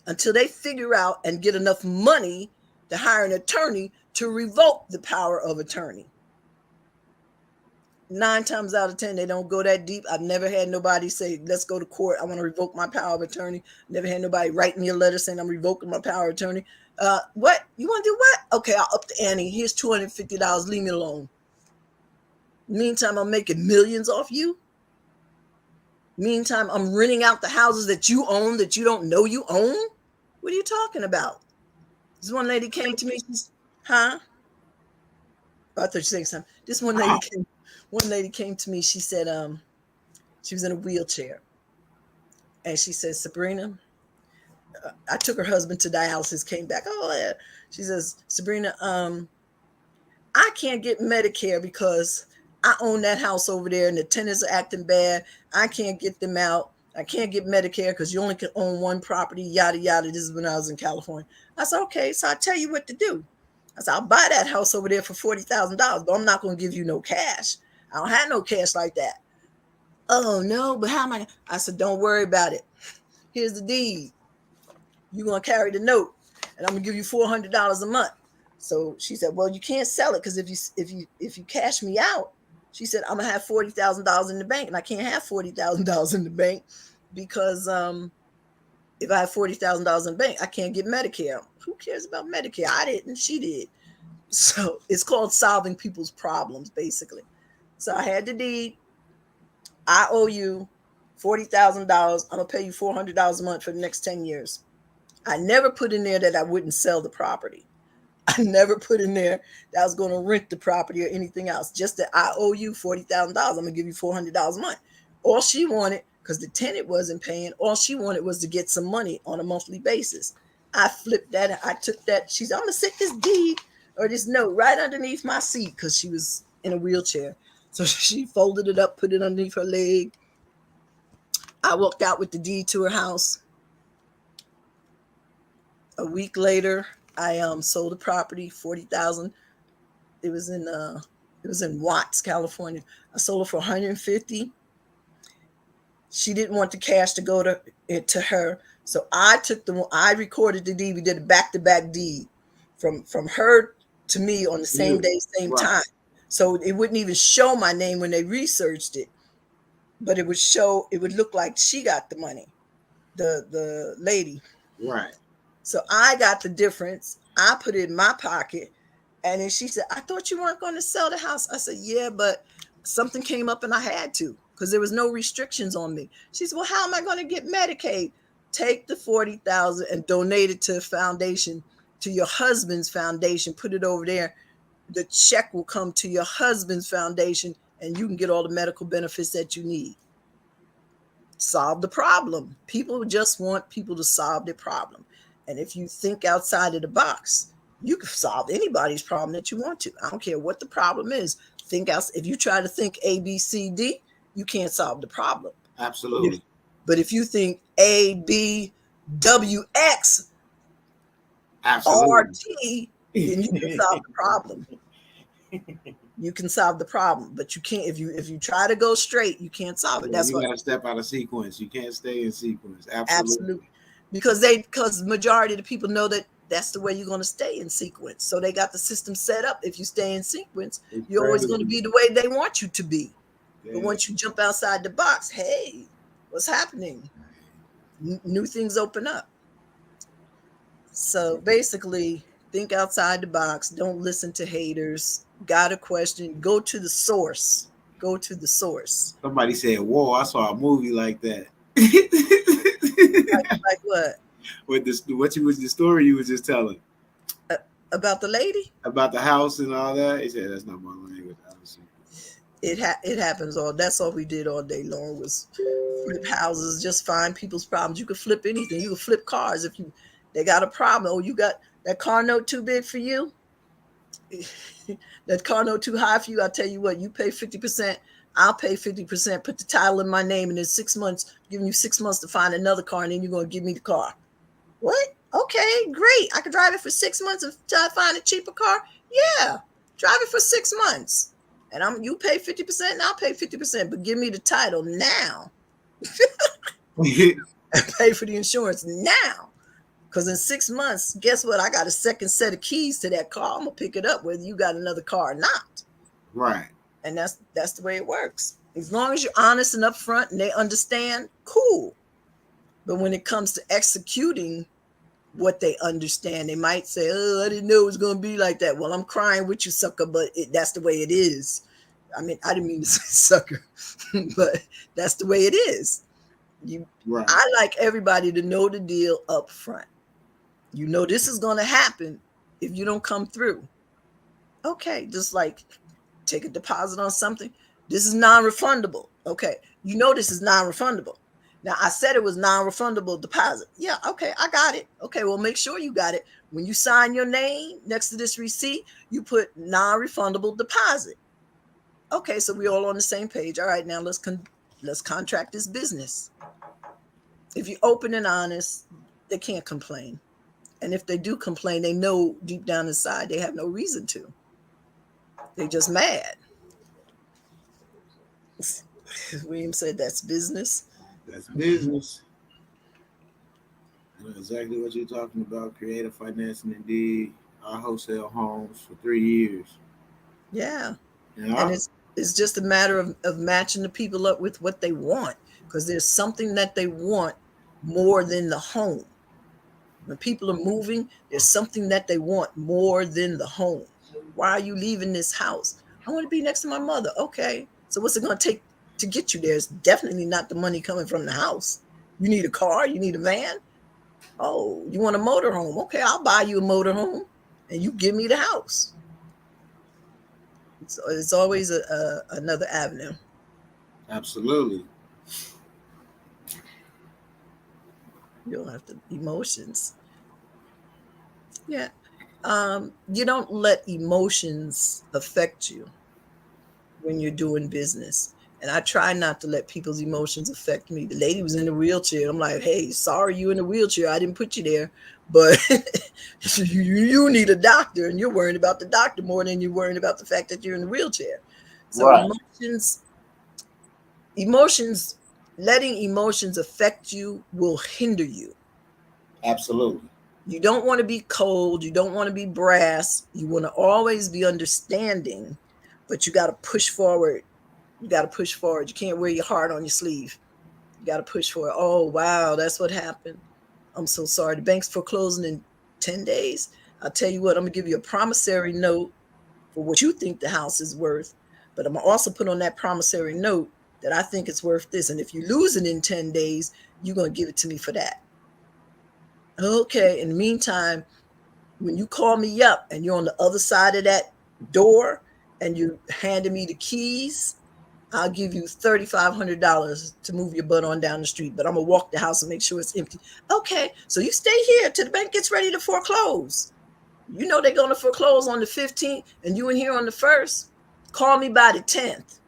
until they figure out and get enough money to hire an attorney to revoke the power of attorney." 9 times out of 10, they don't go that deep. I've never had nobody say, "Let's go to court. I want to revoke my power of attorney." Never had nobody write me a letter saying I'm revoking my power of attorney. What? You want to do what? Okay, I'll up the ante. Here's $250. Leave me alone. Meantime, I'm making millions off you. Meantime, I'm renting out the houses that you own that you don't know you own. What are you talking about? This one lady came to me. She's, huh? Oh, I thought you were saying something. This one lady came to me. She said, she was in a wheelchair. And she said, "Sabrina," I took her husband to dialysis, came back. Oh, yeah. She says, "Sabrina, I can't get Medicare because I own that house over there and the tenants are acting bad. I can't get them out. I can't get Medicare because you only can own one property, yada, yada." This is when I was in California. I said, "Okay, so I'll tell you what to do." I said, "I'll buy that house over there for $40,000, but I'm not going to give you no cash. I don't have no cash like that." "Oh, no, but how am I?" I said, "Don't worry about it. Here's the deed. You're going to carry the note, and I'm going to give you $400 a month." So she said, "Well, you can't sell it because if you cash me out," she said, "I'm gonna have $40,000 in the bank, and I can't have $40,000 in the bank because if I have $40,000 in the bank, I can't get Medicare." Who cares about Medicare? I didn't. She did. So it's called solving people's problems, basically. So I had the deed. I owe you $40,000. I'm gonna pay you $400 a month for the next 10 years. I never put in there that I wouldn't sell the property. I never put in there that I was going to rent the property or anything else. Just that I owe you $40,000. I'm going to give you $400 a month. All she wanted, because the tenant wasn't paying, all she wanted was to get some money on a monthly basis. I flipped that. I took that. She said, "I'm going to stick this deed or this note right underneath my seat," because she was in a wheelchair. So she folded it up, put it underneath her leg. I walked out with the deed to her house. A week later, I sold the property, 40,000. It was in Watts, California. I sold it for 150. She didn't want the cash to go to her, so I recorded the deed. We did a back-to-back deed from her to me on the same day, same time. So it wouldn't even show my name when they researched it, but it would look like she got the money, the lady. Right. So I got the difference. I put it in my pocket. And then she said, "I thought you weren't going to sell the house." I said, "Yeah, but something came up and I had to because there was no restrictions on me." She said, "Well, how am I going to get Medicaid?" "Take the 40,000 and donate it to a foundation, to your husband's foundation. Put it over there. The check will come to your husband's foundation and you can get all the medical benefits that you need." Solve the problem. People just want people to solve their problem. And if you think outside of the box, You can solve anybody's problem that you want to. I don't care what the problem is. Think else. If you try to think A, B, C, D, you can't solve the problem. Absolutely. But if you think A, B, W, X, Absolutely. R, T, then you can solve the problem. You can solve the problem, but you can't if you try to go straight, you can't solve it. That's you what gotta step out of sequence. You can't stay in sequence. Absolutely. absolutely. Because majority of the people know that that's the way you're going to stay in sequence. So they got the system set up. If you stay in sequence, It's you're always crazy. going to be the way they want you to be. Yeah. But once you jump outside the box, hey, what's happening? New things open up. So basically, think outside the box. Don't listen to haters. Got a question? Go to the source. Go to the source. Somebody said, "Whoa, I saw a movie like that." Like what? With this, the story you was just telling About the lady? about the house and all that. He said, "That's not my language." It happens all. That's all we did all day long was flip houses. Just find people's problems. You could flip anything. You could flip cars if they got a problem. Oh, you got that car note too big for you. That car note too high for you. I'll tell you what. You pay 50%. I'll pay 50%. Put the title in my name, and in 6 months, giving you 6 months to find another car, and then you're gonna give me the car. What? Okay, great. I could drive it for 6 months until I find a cheaper car. Yeah, drive it for 6 months. And you pay 50% and I'll pay 50%, but give me the title now. And pay for the insurance now. Because in 6 months, guess what? I got a second set of keys to that car. I'm gonna pick it up whether you got another car or not. Right. And that's the way it works. As long as you're honest and upfront and they understand, cool. But when it comes to executing what they understand, they might say, "Oh, I didn't know it was going to be like that." Well, I'm crying with you, sucker, but that's the way it is. I mean, I didn't mean to say sucker, but that's the way it is. Right. I like everybody to know the deal up front. You know this is going to happen if you don't come through. Okay, just like take a deposit on something. This is non-refundable. Okay, you know this is non-refundable. Now, I said it was non-refundable deposit. Yeah, okay, I got it. Okay, well, make sure you got it. When you sign your name next to this receipt, you put non-refundable deposit. Okay, so we're all on the same page. All right, now let's contract this business. If you're open and honest, they can't complain. And if they do complain, they know deep down inside they have no reason to. They're just mad. William said that's business. That's business. I know exactly what you're talking about. Creative financing, indeed. I wholesale homes for 3 years. Yeah. Yeah. And it's just a matter of matching the people up with what they want, because there's something that they want more than the home. When people are moving, there's something that they want more than the home. Why are you leaving this house? I want to be next to my mother. Okay. So what's it going to take to get you there? It's definitely not the money coming from the house. You need a car. You need a van. Oh, you want a motorhome? Okay, I'll buy you a motorhome and you give me the house. So it's always another avenue. Absolutely. You don't have to emotions. Yeah. You don't let emotions affect you when you're doing business. And I try not to let people's emotions affect me. The lady was in a wheelchair. I'm like, hey, sorry you in a wheelchair. I didn't put you there. But you need a doctor, and you're worrying about the doctor more than you're worrying about the fact that you're in a wheelchair. So right. Emotions, letting emotions affect you will hinder you. Absolutely. You don't want to be cold. You don't want to be brass. You want to always be understanding, but you got to push forward. You got to push forward. You can't wear your heart on your sleeve. You got to push forward. Oh, wow, that's what happened. I'm so sorry. The bank's foreclosing in 10 days. I'll tell you what, I'm going to give you a promissory note for what you think the house is worth, but I'm going to also put on that promissory note that I think it's worth this. And if you lose it in 10 days, you're going to give it to me for that. Okay. In the meantime, when you call me up and you're on the other side of that door and you handed me the keys, I'll give you $3,500 to move your butt on down the street, but I'm going to walk the house and make sure it's empty. Okay, so you stay here till the bank gets ready to foreclose. You know they're going to foreclose on the 15th and you in here on the 1st. Call me by the 10th.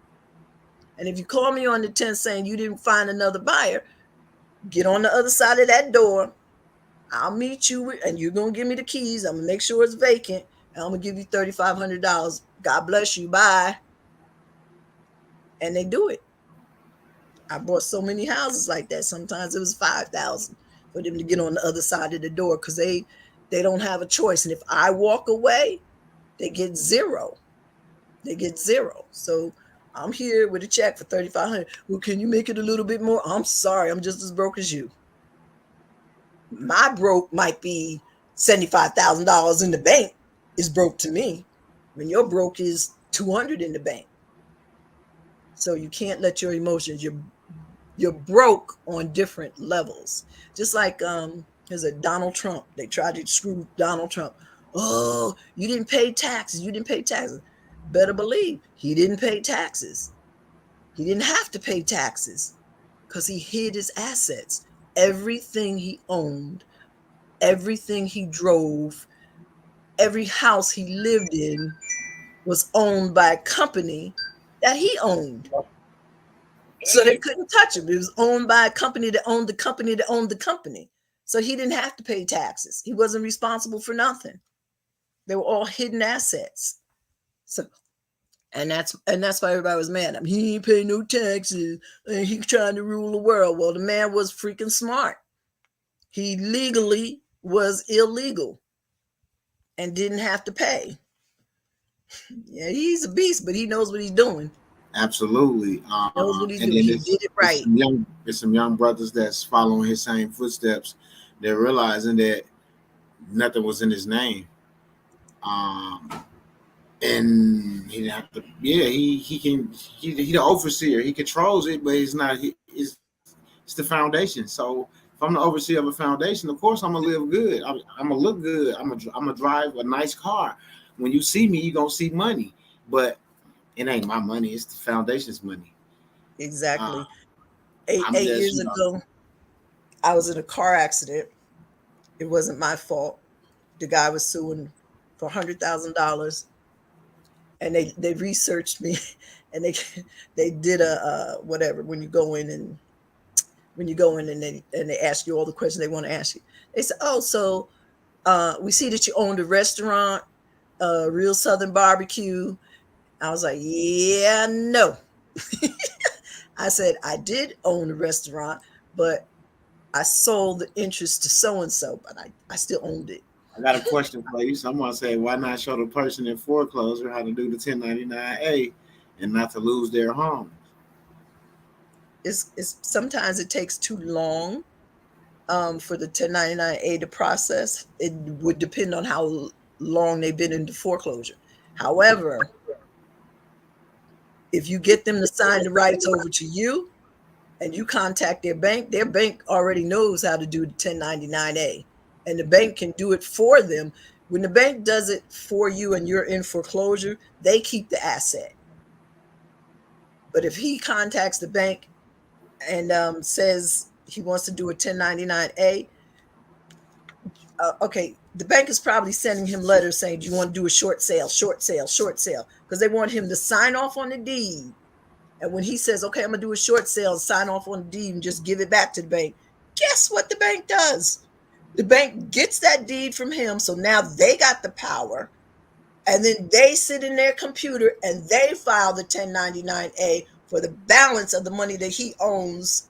And if you call me on the 10th saying you didn't find another buyer, get on the other side of that door. I'll meet you and you're going to give me the keys. I'm going to make sure it's vacant. And I'm going to give you $3,500. God bless you. Bye. And they do it. I bought so many houses like that. Sometimes it was 5,000 for them to get on the other side of the door because they don't have a choice. And if I walk away, they get zero. They get zero. So I'm here with a check for $3,500. Well, can you make it a little bit more? I'm sorry, I'm just as broke as you. My broke might be $75,000 in the bank is broke to me, when your broke is 200 in the bank. So you can't let your emotions. You're broke on different levels. Just like there's a Donald Trump. They tried to screw Donald Trump. Oh, you didn't pay taxes. You didn't pay taxes. Better believe he didn't pay taxes. He didn't have to pay taxes because he hid his assets. Everything he owned, everything he drove, every house he lived in was owned by a company that he owned. So they couldn't touch him. It was owned by a company that owned the company that owned the company. So he didn't have to pay taxes. He wasn't responsible for nothing. They were all hidden assets. So, and that's why everybody was mad. I mean, he ain't paying no taxes and he's trying to rule the world. Well, the man was freaking smart. He legally was illegal and didn't have to pay. Yeah, he's a beast, but he knows what he's doing. Absolutely. Knows what he's doing. He did it right. There's some young brothers that's following his same footsteps. They're realizing that nothing was in his name. And he have to. Yeah, he the overseer. He controls it, but he's not. It's the foundation. So if I'm the overseer of a foundation, of course I'm gonna live good. I'm gonna look good. I'm gonna drive a nice car. When you see me, you're gonna see money, but it ain't my money. It's the foundation's money. Exactly. 8 years ago, I was in a car accident. It wasn't my fault. The guy was suing for $100,000, and they researched me, and they did a whatever. When you go in and they ask you all the questions they want to ask you, they said, "Oh, so we see that you owned a restaurant, Real Southern Barbecue." I was like, "Yeah, no." I said, "I did own a restaurant, but I sold the interest to so-and-so, but I still owned it." I got a question for you. Someone said, why not show the person in foreclosure how to do the 1099A and not to lose their home? It's sometimes it takes too long for the 1099A to process. It would depend on how long they've been into foreclosure. However, if you get them to sign the rights over to you and you contact their bank already knows how to do the 1099A, and the bank can do it for them. When the bank does it for you and you're in foreclosure, they keep the asset. But if he contacts the bank and says he wants to do a 1099A, okay, the bank is probably sending him letters saying, "Do you want to do a short sale, short sale, short sale?" Because they want him to sign off on the deed. And when he says, "Okay, I'm going to do a short sale, sign off on the deed and just give it back to the bank," guess what the bank does? The bank gets that deed from him. So now they got the power. And then they sit in their computer and they file the 1099A for the balance of the money that he owes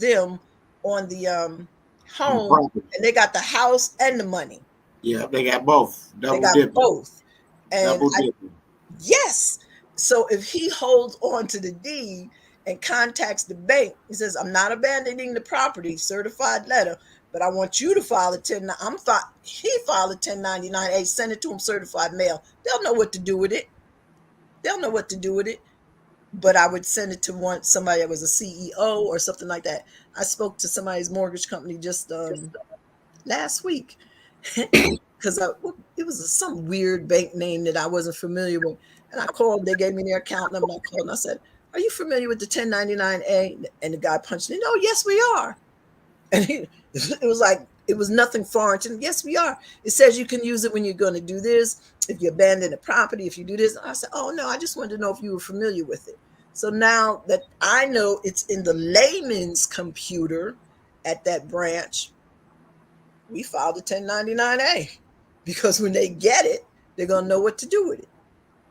them on the home. And they got the house and the money. Yeah, they got both. They got both. And yes. So if he holds on to the deed and contacts the bank, he says, "I'm not abandoning the property, certified letter, but I want you to file a 10. He filed a 1099A, send it to him certified mail." They'll know what to do with it. But I would send it to somebody that was a CEO or something like that. I spoke to somebody's mortgage company just last week because it was some weird bank name that I wasn't familiar with. And I called, they gave me their account number. I called and I said, "Are you familiar with the 1099A?" And the guy punched in, "Oh, yes, we are." And it was like It was nothing foreign. And yes, we are. It says you can use it when you're going to do this. If you abandon a property, if you do this. I said, oh no, I just wanted to know if you were familiar with it. So now that I know it's in the layman's computer at that branch, we filed a 1099-A because when they get it, they're going to know what to do with it.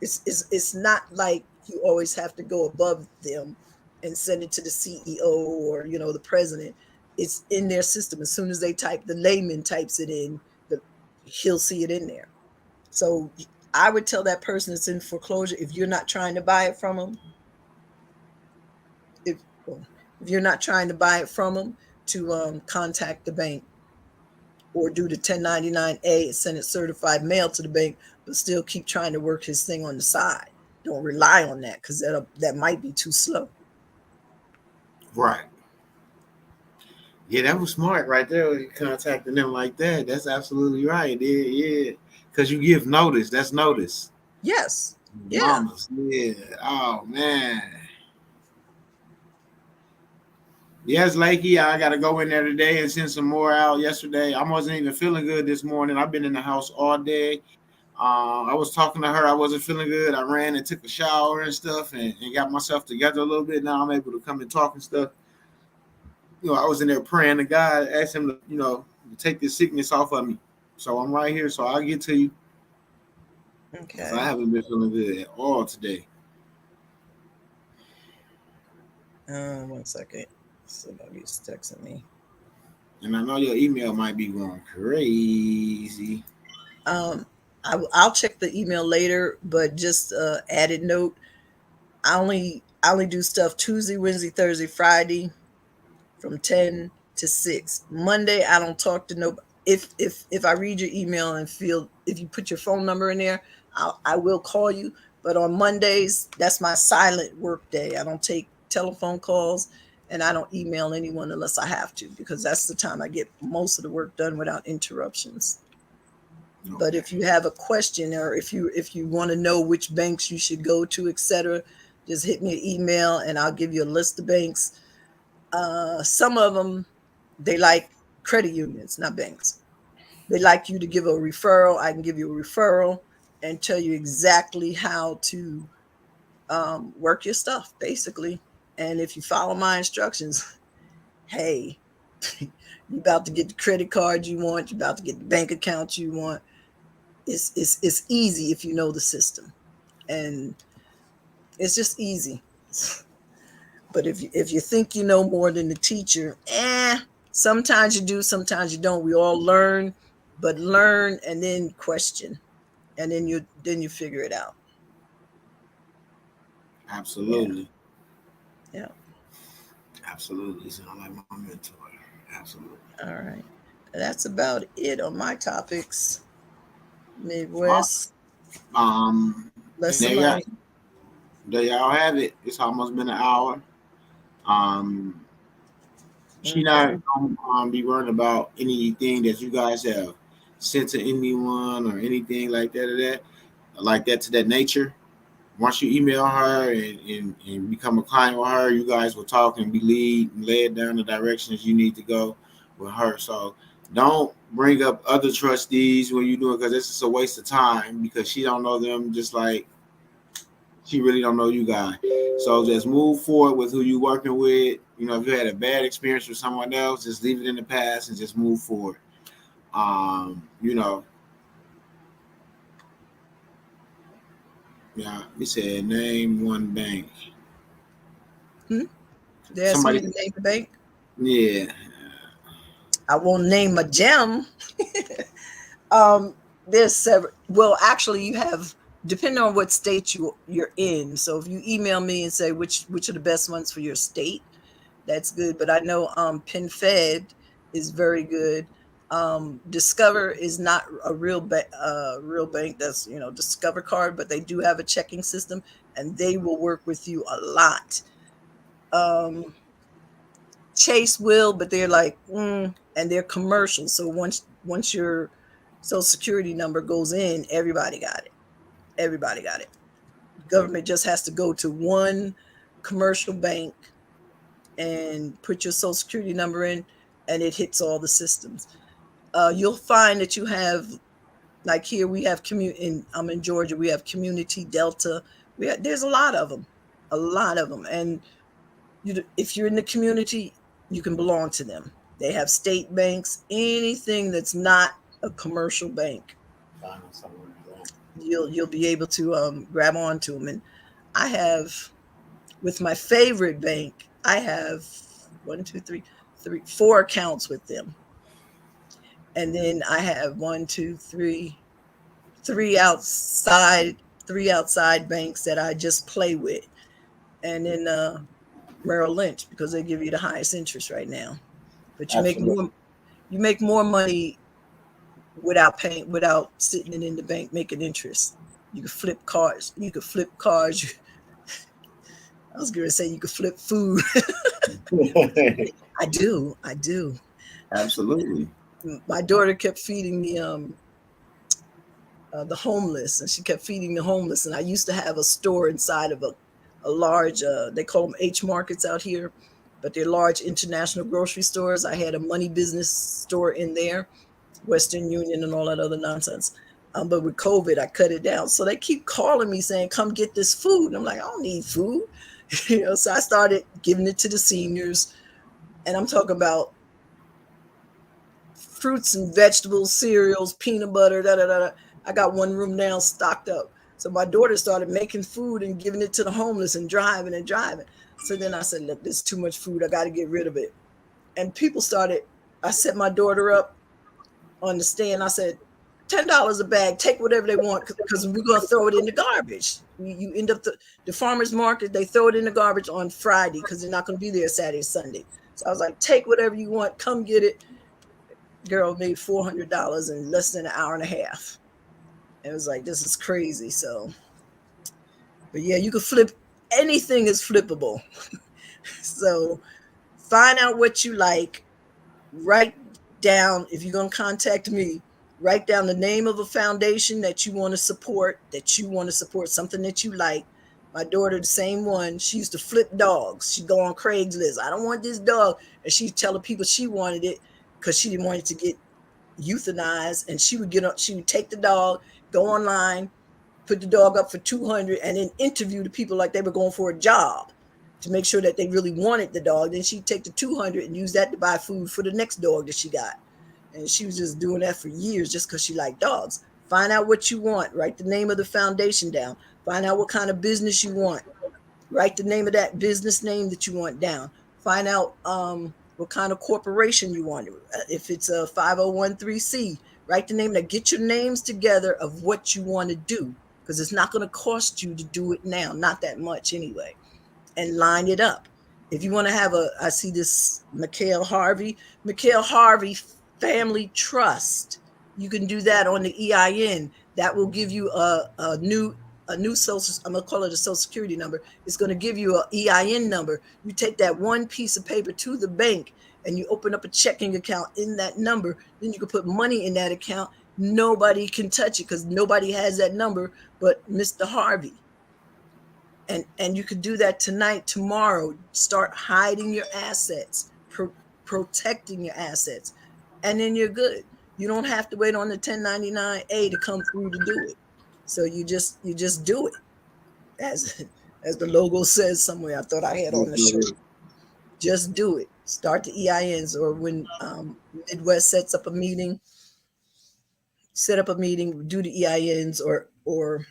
It's not like you always have to go above them and send it to the CEO or, the president. It's in their system. As soon as they type, the layman types it in, he'll see it in there. So I would tell that person that's in foreclosure, if you're not trying to buy it from them, if you're not trying to buy it from them, to contact the bank or do the 1099-A and send it certified mail to the bank, but still keep trying to work his thing on the side. Don't rely on that because that might be too slow. Right. Yeah, that was smart right there. Contacting them like that. That's absolutely right. Yeah. Because you give notice. That's notice. Yes. Yeah. Mamas. Yeah. Oh, man. Yes, Lakey, I got to go in there today and send some more out yesterday. I wasn't even feeling good this morning. I've been in the house all day. I was talking to her. I wasn't feeling good. I ran and took a shower and stuff and got myself together a little bit. Now I'm able to come and talk and stuff. I was in there praying to God, asked him to, take this sickness off of me. So I'm right here. So I'll get to you. Okay. I haven't been feeling good at all today. 1 second. Somebody's texting me. And I know your email might be going crazy. I'll check the email later, but just added note. I only do stuff Tuesday, Wednesday, Thursday, Friday from 10 to 6. Monday, I don't talk to nobody. If I read your email and feel, if you put your phone number in there, I will call you. But on Mondays, that's my silent work day. I don't take telephone calls and I don't email anyone unless I have to, because that's the time I get most of the work done without interruptions. Okay. But if you have a question or if you want to know which banks you should go to, etc., just hit me an email and I'll give you a list of banks. Some of them, they like credit unions, not banks. They like you to give a referral. I can give you a referral and tell you exactly how to work your stuff, basically. And if you follow my instructions, hey, you're about to get the credit card you want. You're about to get the bank account you want. It's easy if you know the system, and it's just easy. But if you think you know more than the teacher, sometimes you do, sometimes you don't. We all learn, but learn and then question, and then you figure it out. Absolutely. Yeah. Absolutely. Sound like my mentor. Absolutely. All right. That's about it on my topics. Midwest. There y'all have it. It's almost been an hour. She not gonna be worrying about anything that you guys have sent to anyone or anything like that to that nature. Once you email her and become a client with her, you guys will talk and be led down the directions you need to go with her. So don't bring up other trustees when you do it, because it's just a waste of time, because she don't know them just like she really don't know you guys. So just move forward with who you working with. If you had a bad experience with someone else, just leave it in the past and just move forward. Yeah, we said name one bank. They asked me to name the bank. Yeah. I won't name a gem. There's several. Well, actually, you have, depending on what state you're in. So if you email me and say which are the best ones for your state, that's good. But I know PenFed is very good. Discover is not a real bank. That's Discover card, but they do have a checking system, and they will work with you a lot. Chase will, but they're like, and they're commercial. So once your Social Security number goes in, everybody got it. Everybody got it. Government just has to go to one commercial bank and put your Social Security number in, and it hits all the systems. You'll find that you have, like here we have I'm in Georgia, we have Community Delta. There's a lot of them, and if you're in the community, you can belong to them. They have state banks, anything that's not a commercial bank. You'll be able to grab onto them. And I have, with my favorite bank, I have four accounts with them. And then I have three outside banks that I just play with. And then Merrill Lynch, because they give you the highest interest right now. But you make more money without sitting in the bank making interest. You can flip cars. I was going to say you could flip food. I do. Absolutely. My daughter kept feeding me the homeless, and she kept feeding the homeless. And I used to have a store inside of a large, they call them H markets out here, but they're large international grocery stores. I had a money business store in there, Western Union and all that other nonsense. But with COVID, I cut it down. So they keep calling me saying, come get this food. And I'm like, I don't need food. So I started giving it to the seniors. And I'm talking about fruits and vegetables, cereals, peanut butter, I got one room now stocked up. So my daughter started making food and giving it to the homeless and driving. So then I said, look, there's too much food. I got to get rid of it. And people I set my daughter up on the stand. I said, $10 a bag, take whatever they want, because we're going to throw it in the garbage. You end up the farmer's market, they throw it in the garbage on Friday because they're not going to be there Saturday, Sunday. So I was like, take whatever you want, come get it. Girl made $400 in less than an hour and a half. It was like, this is crazy. So, but yeah, you could flip, anything is flippable. So find out what you like, write down, if you're going to contact me, write down the name of a foundation that you want to support, something that you like. My daughter, the same one, she used to flip dogs. She'd go on Craigslist. I don't want this dog. And she'd tell the people she wanted it because she didn't want it to get euthanized. And she would take the dog, go online, put the dog up for $200, and then interview the people like they were going for a job to make sure that they really wanted the dog. Then she'd take the $200 and use that to buy food for the next dog that she got. And she was just doing that for years just because she liked dogs. Find out what you want. Write the name of the foundation down. Find out what kind of business you want. Write the name of that business name that you want down. Find out what kind of corporation you want. If it's a 501(c), write the name. Get your names together of what you want to do, because it's not going to cost you to do it now. Not that much anyway. And line it up. If you want to have I see this McHale Harvey Family Trust. You can do that on the EIN. That will give you a new social, I'm going to call it a social security number. It's going to give you an EIN number. You take that one piece of paper to the bank and you open up a checking account in that number. Then you can put money in that account. Nobody can touch it because nobody has that number but Mr. Harvey. And you could do that tonight, tomorrow. Start hiding your assets, protecting your assets. And then you're good. You don't have to wait on the 1099-A to come through to do it. So you just do it. As the logo says somewhere, I thought I had on the shirt. Just do it. Start the EINs, or when Midwest sets up a meeting, do the EINs, or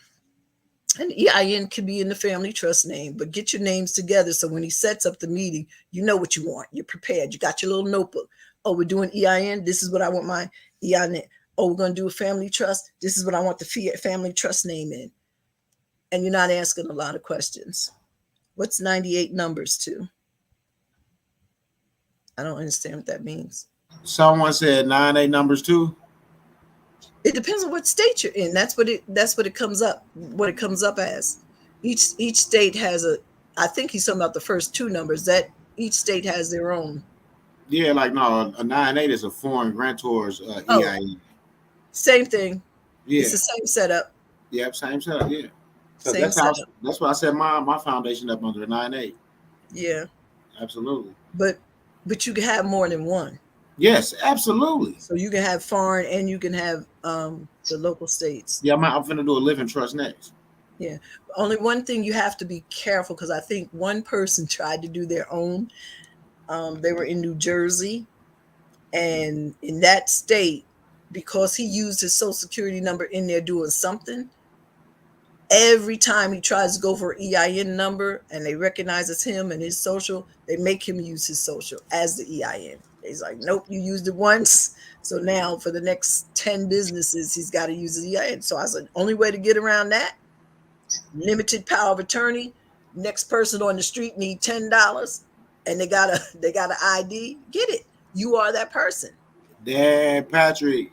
an EIN could be in the family trust name, but get your names together so when he sets up the meeting, you know what you want. You're prepared. You got your little notebook. Oh, we're doing EIN. This is what I want my EIN. Oh, we're going to do a family trust. This is what I want the family trust name in. And you're not asking a lot of questions. What's 98 numbers to? I don't understand what that means. Someone said 98 numbers too. It depends on what state you're in. That's what it comes up. What it comes up as. Each state has I think he's talking about the first two numbers. That each state has their own. Yeah, like no, a 98 is a foreign grantor's EIN. Same thing. Yeah, it's the same setup. Yep, same setup. Yeah. So same that's setup. That's why I set my foundation up under a 98. Yeah. Absolutely. But you can have more than one. Yes, absolutely. So you can have foreign and you can have the local states. Yeah, I'm finna do a living trust next. Yeah. Only one thing you have to be careful, because I think one person tried to do their own. They were in New Jersey, and in that state, because he used his social security number in there doing something, every time he tries to go for an EIN number and they recognize it's him and his social, they make him use his social as the EIN. He's like, nope, you used it once. So now for the next 10 businesses, he's got to use the EIN. So I said, only way to get around that, limited power of attorney. Next person on the street need $10 and they got an ID, get it. You are that person. Dad, Patrick,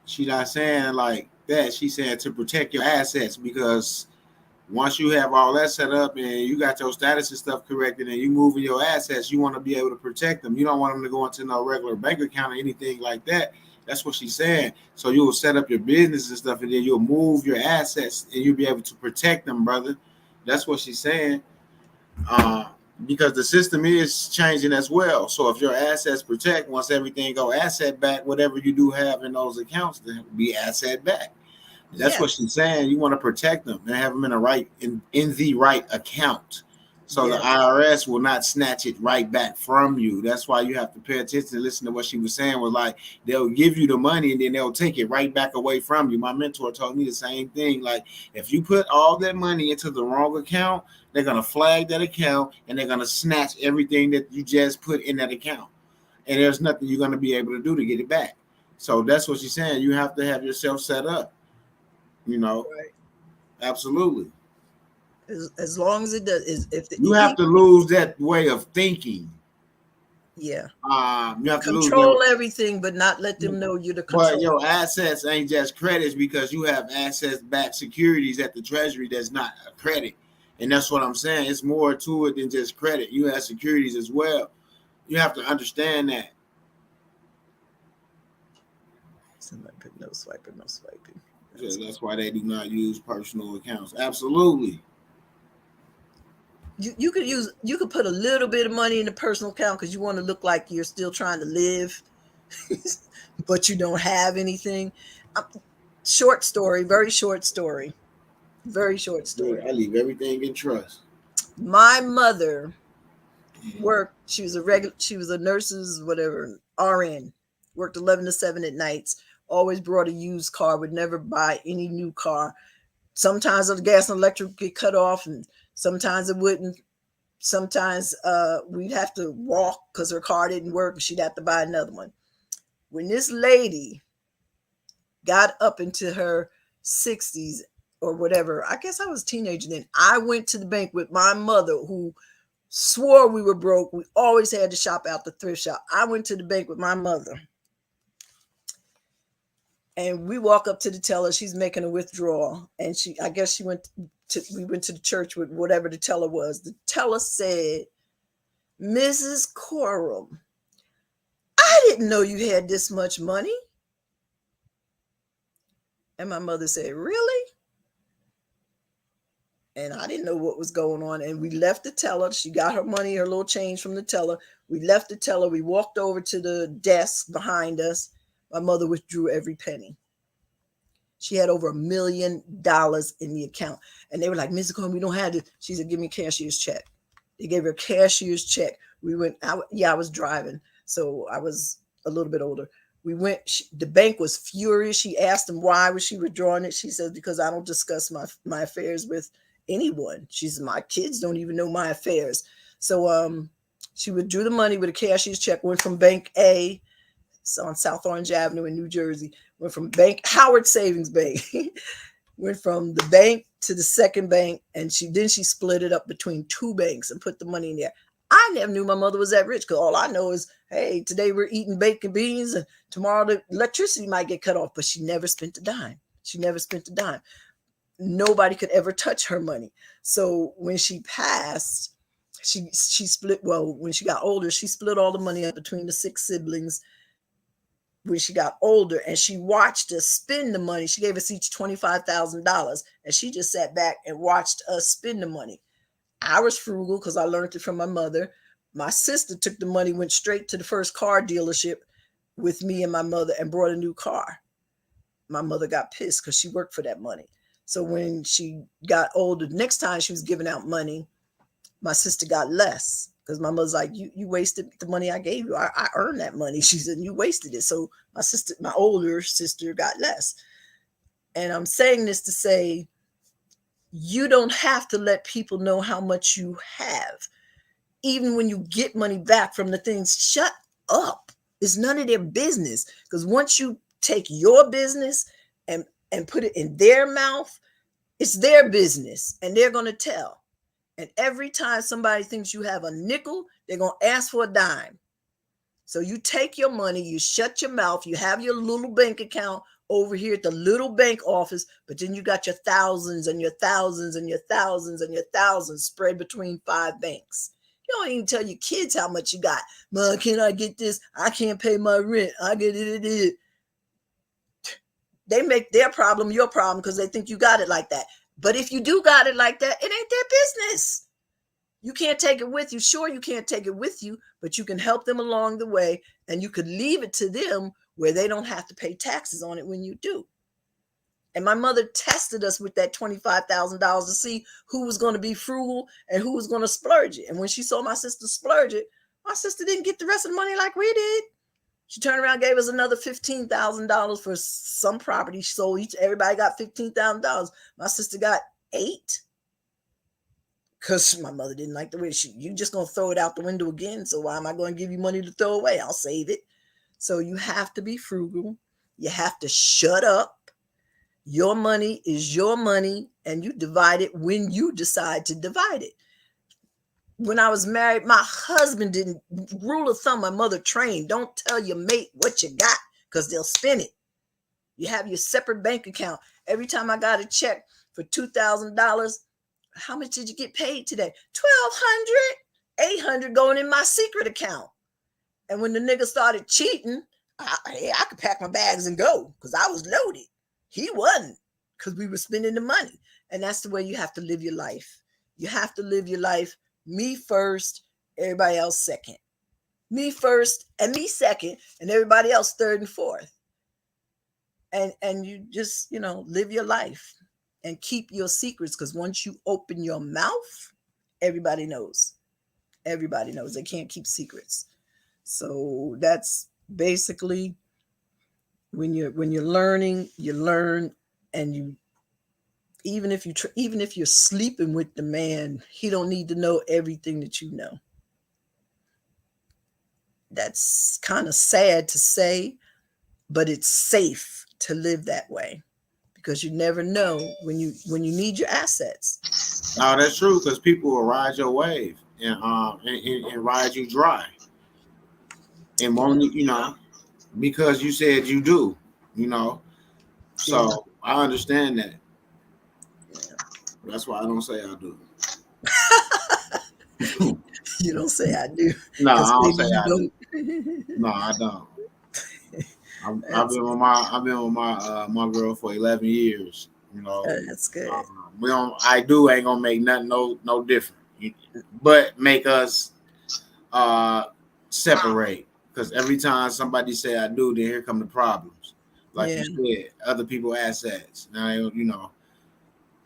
she not saying like that. She said to protect your assets, because once you have all that set up and you got your status and stuff corrected and you moving your assets, you want to be able to protect them. You don't want them to go into no regular bank account or anything like that. That's what she's saying. So you will set up your business and stuff, and then you'll move your assets and you'll be able to protect them, brother. That's what she's saying. Uh, because the system is changing as well. So if your assets protect, once everything go asset back, whatever you do have in those accounts, then be asset back. That's Yeah. what she's saying. You want to protect them and have them in the right account, so the Yes. IRS will not snatch it right back from you. That's why you have to pay attention and listen to what she was saying. Was like, they'll give you the money and then they'll take it right back away from you. My mentor told me the same thing. Like, if you put all that money into the wrong account, they're gonna flag that account and they're gonna snatch everything that you just put in that account, and there's nothing you're gonna be able to do to get it back. So that's what she's saying. You have to have yourself set up. You know, Right. absolutely. As long as it does, is if the You have to lose that way of thinking. yeah, You have to lose control everything, but not let them know you're the but control. your assets ain't just credits, because you have assets-backed securities at the Treasury that's not a credit, and that's what I'm saying. It's more to it than just credit. You have securities as well. You have to understand that. Somebody put no swiping, no swiping. So that's why they do not use personal accounts. Absolutely. You could put a little bit of money in the personal account because you want to look like you're still trying to live, but you don't have anything. Uh, Short story, very short story, very short Yeah, story. I leave everything in trust. My mother worked. She was a nurse's whatever RN. Worked 11 to 7 at nights. Always brought a used car. Would never buy any new car. Sometimes the gas and electric would get cut off, and sometimes it wouldn't. Sometimes we'd have to walk because her car didn't work and she'd have to buy another one. When this lady got up into her 60s or whatever, I guess I was a teenager then, I went to the bank with my mother, who swore we were broke. We always had to shop out the thrift shop. I went to the bank with my mother, and we walk up to the teller. She's making a withdrawal, and I guess we went to the church with whatever the teller was. The teller said, "Mrs. Corum, I didn't know you had this much money." And my mother said, "Really?" And I didn't know what was going on. And we left the teller. She got her money, her little change from the teller. We left the teller. We walked over to the desk behind us. My mother withdrew every penny. She had over $1 million in the account. And they were like, "Mrs. Cohen, we don't have it." She said, "Give me a cashier's check." They gave her a cashier's check. We went out. Yeah, I was driving. So I was a little bit older. We went, the bank was furious. She asked them why was she withdrawing it. She says, "Because I don't discuss my affairs with anyone." She said, "My kids don't even know my affairs." So she withdrew the money with a cashier's check, went from Bank A, it's on South Orange Avenue in New Jersey, went from Howard Savings Bank, went from the bank to the second bank, and she split it up between two banks and put the money in there. I never knew my mother was that rich, because all I know is, hey, today we're eating bacon beans and tomorrow the electricity might get cut off, but she never spent a dime. She never spent a dime. Nobody could ever touch her money. So when she passed, she split, well, when she got older, she split all the money up between the 6 siblings. When she got older, and she watched us spend the money, she gave us each $25,000, and she just sat back and watched us spend the money. I was frugal because I learned it from my mother. My sister took the money, went straight to the first car dealership, with me and my mother and brought a new car. My mother got pissed because she worked for that money. So when she got older, next time she was giving out money, my sister got less because my mother's like, you wasted the money I gave you. I earned that money. She said, you wasted it. So my older sister got less. And I'm saying this to say, you don't have to let people know how much you have. Even when you get money back from the things, shut up. It's none of their business. Because once you take your business and put it in their mouth, it's their business and they're going to tell. And every time somebody thinks you have a nickel, they're going to ask for a dime. So you take your money, you shut your mouth, you have your little bank account over here at the little bank office, but then you got your thousands and your thousands and your thousands and your thousands spread between 5 banks. You don't even tell your kids how much you got. Mom, can I get this? I can't pay my rent. I get it. They make their problem your problem because they think you got it like that. But if you do got it like that, it ain't their business. You can't take it with you. Sure, you can't take it with you, but you can help them along the way, and you could leave it to them where they don't have to pay taxes on it when you do. And my mother tested us with that $25,000 to see who was going to be frugal and who was going to splurge it. And when she saw my sister splurge it, my sister didn't get the rest of the money like we did. She turned around, gave us another $15,000 for some property she sold. Everybody got $15,000. My sister got $8,000 because my mother didn't like the way you just going to throw it out the window again. So why am I going to give you money to throw away? I'll save it. So you have to be frugal. You have to shut up. Your money is your money, and you divide it when you decide to divide it. When I was married, my husband didn't. Rule of thumb, my mother trained. Don't tell your mate what you got because they'll spend it. You have your separate bank account. Every time I got a check for $2,000, how much did you get paid today? $1,200, $800 going in my secret account. And when the nigga started cheating, I could pack my bags and go because I was loaded. He wasn't because we were spending the money. And that's the way you have to live your life. You have to live your life. Me first, everybody else second. Me first and me second, and everybody else third and fourth. And you just, live your life and keep your secrets, because once you open your mouth, everybody knows. Everybody knows. They can't keep secrets. So that's basically when you're learning, you learn, and you even if you're sleeping with the man, he don't need to know everything that you know. That's kind of sad to say, but it's safe to live that way because you never know when you need your assets. No, that's true, because people will ride your wave and ride you dry. And only, because you said you do, So yeah. I understand that. Yeah. That's why I don't say I do. You don't say I do. No, I don't say I do. No, I don't. I've been with my girl for 11 years. That's good. I do ain't gonna make nothing no different, but make us separate. Because every time somebody say I do, then here come the problems. Like you said, other people assets. Now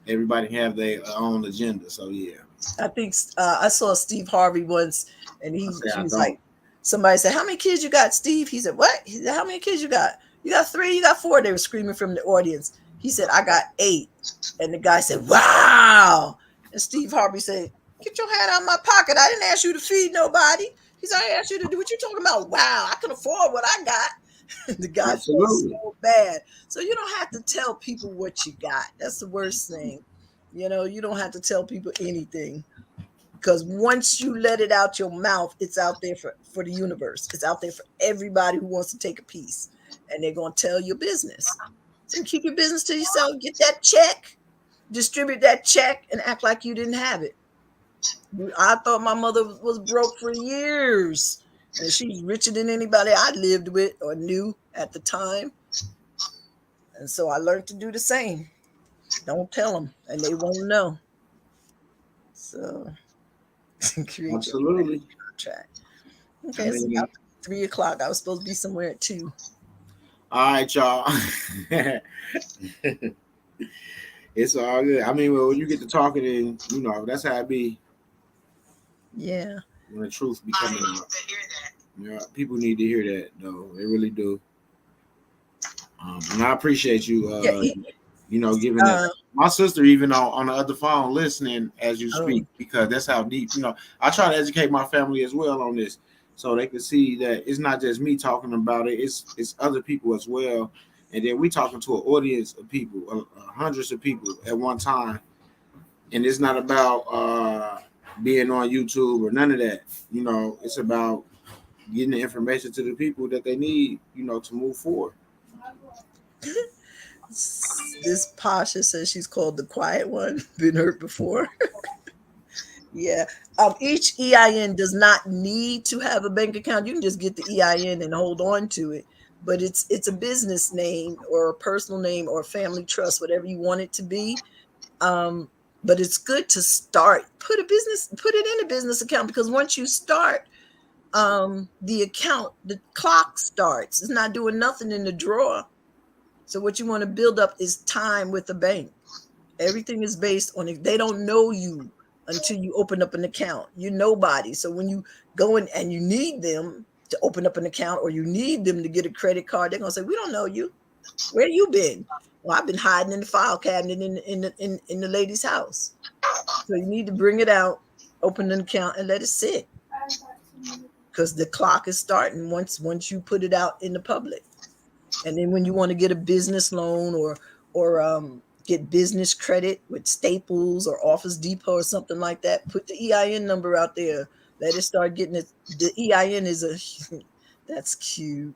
everybody have their own agenda. So yeah. I think I saw Steve Harvey once, and he was like, somebody said, "How many kids you got, Steve?" He said, "What?" He said, "How many kids you got?" "You got 3, you got 4." They were screaming from the audience. He said, "I got 8." And the guy said, "Wow." And Steve Harvey said, "Get your hand out of my pocket. I didn't ask you to feed nobody." He said, "I asked you to do what you talking about." "Wow, I can afford what I got." The guy felt so bad. So you don't have to tell people what you got. That's the worst thing. You don't have to tell people anything, because once you let it out your mouth, it's out there for the universe. It's out there for everybody who wants to take a piece, and they're going to tell your business. So keep your business to yourself. Get that check, distribute that check, and act like you didn't have it. I thought my mother was broke for years, and she's richer than anybody I lived with or knew at the time. And so I learned to do the same. Don't tell them, and they won't know. So create absolutely your contract. Okay, 3 o'clock. I was supposed to be somewhere at 2. All right, y'all. It's all good. I mean, well, when you get to talking, and that's how it be. Yeah. When the truth be coming out. Yeah, people need to hear that, though. They really do. And I appreciate you, giving that. My sister even on the other phone listening as you speak, because that's how deep. I try to educate my family as well on this, so they can see that it's not just me talking about it; it's other people as well. And then we talking to an audience of people, hundreds of people at one time, and it's not about being on YouTube or none of that. It's about getting the information to the people that they need, to move forward. This Pasha says she's called the quiet one. Been hurt before. Yeah. Each EIN does not need to have a bank account. You can just get the EIN and hold on to it. But it's a business name or a personal name or a family trust, whatever you want it to be. But it's good to start. Put it in a business account, because once you start the account, the clock starts. It's not doing nothing in the drawer. So what you want to build up is time with the bank. Everything is based on, if they don't know you until you open up an account. You're nobody. So when you go in and you need them to open up an account, or you need them to get a credit card, they're gonna say, "We don't know you. Where you been?" "Well, I've been hiding in the file cabinet in the lady's house." So you need to bring it out, open an account, and let it sit, because the clock is starting once you put it out in the public. And then when you want to get a business loan or get business credit with Staples or Office Depot or something like that, put the EIN number out there. Let it start getting it. The EIN is that's cute.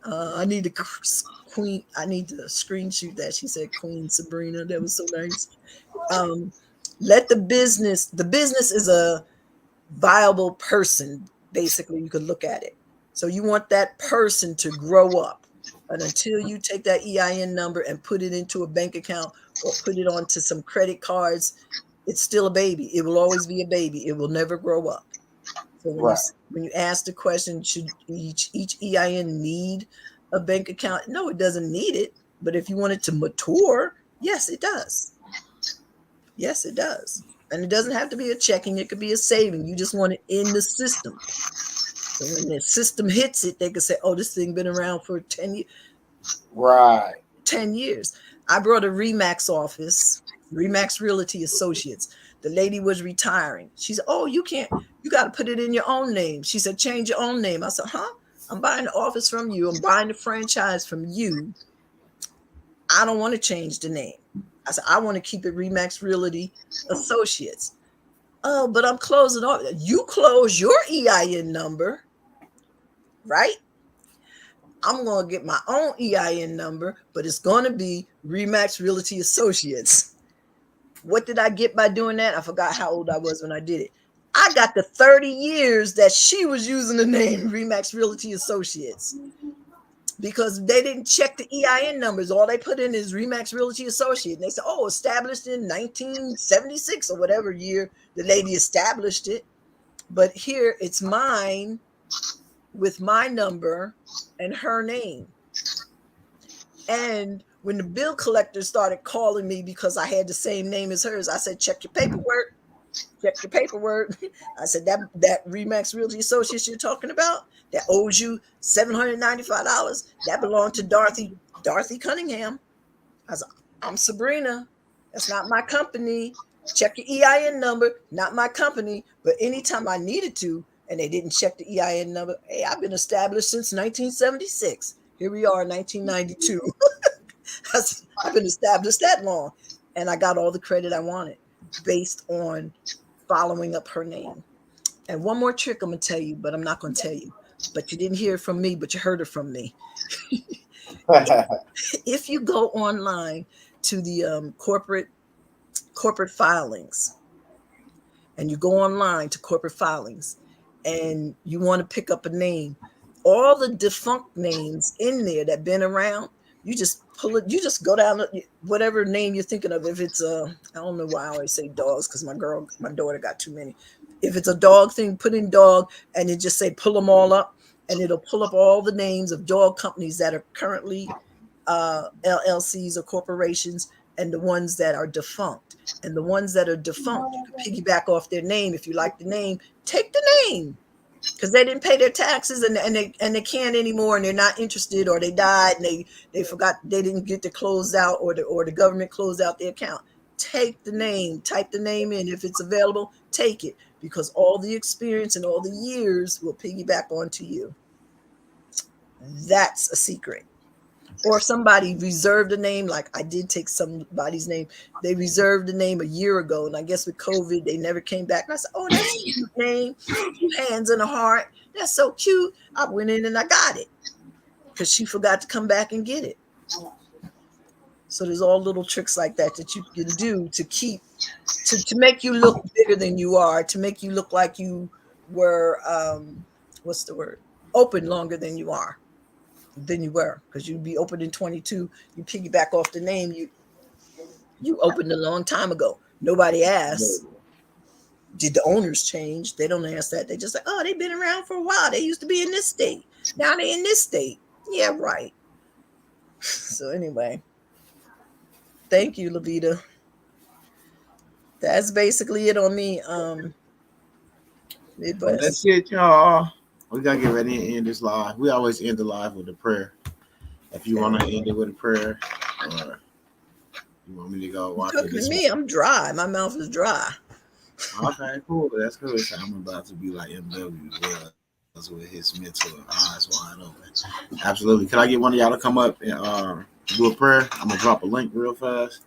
I need to Queen. I need to screenshot that. She said Queen Sabrina. That was so nice. Let the business is a viable person. Basically, you could look at it. So you want that person to grow up. And until you take that EIN number and put it into a bank account or put it onto some credit cards, it's still a baby. It will always be a baby. It will never grow up. So when you ask the question, should each EIN need a bank account? No, it doesn't need it. But if you want it to mature, yes, it does. Yes, it does. And it doesn't have to be a checking. It could be a saving. You just want it in the system. So when the system hits it, they can say, "Oh, this thing been around for 10 years." Right. 10 years. I brought a Remax office, Remax Realty Associates. The lady was retiring. She said, "Oh, you got to put it in your own name." She said, "Change your own name." I said, "Huh? I'm buying the office from you. I'm buying the franchise from you. I don't want to change the name." I said, "I want to keep it Remax Realty Associates." "Oh, but I'm closing off." You close your EIN number, right? I'm going to get my own EIN number, but it's going to be Remax Realty Associates. What did I get by doing that? I forgot how old I was when I did it. I got the 30 years that she was using the name Remax Realty Associates, because they didn't check the EIN numbers. All they put in is Remax Realty Associates. And they said, "Oh, established in 1976 or whatever year the lady established it." But here it's mine with my number and her name. And when the bill collector started calling me because I had the same name as hers, I said, "Check your paperwork. Check your paperwork." I said, that Remax Realty Associates you're talking about, that owes you $795, that belonged to Dorothy Cunningham. I said, "I'm Sabrina. That's not my company. Check your EIN number. Not my company." But anytime I needed to, and they didn't check the EIN number, "Hey, I've been established since 1976. Here we are, 1992. I've been established that long." And I got all the credit I wanted based on following up her name. And one more trick I'm going to tell you, but I'm not going to tell you. But you didn't hear it from me, but you heard it from me. If you go online to the corporate filings, and you go online to corporate filings, and you want to pick up a name, all the defunct names in there that been around, you just pull it. You just go down whatever name you're thinking of. If it's I don't know why I always say dogs, because my daughter got too many. If it's a dog thing, put in dog, and then just say pull them all up. and it'll pull up all the names of dog companies that are currently LLCs or corporations, and the ones that are defunct. And the ones that are defunct, you can piggyback off their name. If you like the name, take the name, because they didn't pay their taxes, and they can't anymore, and they're not interested, or they died and they forgot, they didn't get to close out, or the government closed out their account. Take the name, type the name in. If it's available, take it, because all the experience and all the years will piggyback onto you. That's a secret. Or somebody reserved a name, like I did take somebody's name. They reserved a name a year ago, and I guess with COVID, they never came back. And I said, "Oh, that's a cute name, 2 hands and a heart. That's so cute." I went in and I got it, because she forgot to come back and get it. So there's all little tricks like that you can do to keep, to make you look bigger than you are, to make you look like you were, what's the word? Open longer than you are. Than you were, because you'd be open in 22. You piggyback off the name, you opened a long time ago. Nobody asks, did the owners change? They don't ask that. They just say, oh, they've been around for a while. They used to be in this state. Now they're in this state. Yeah, right. So anyway, thank you, Levita. That's basically it on me. Midwest. Well, that's it, y'all. We gotta get ready to end this live. We always end the live with a prayer. If you want to end it with a prayer, or you want me to go watch it this me, I'm dry. My mouth is dry. Okay, cool. That's good. So I'm about to be like MW as well, with his mental eyes wide open. Absolutely. Can I get one of y'all to come up and do a prayer? I'm gonna drop a link real fast.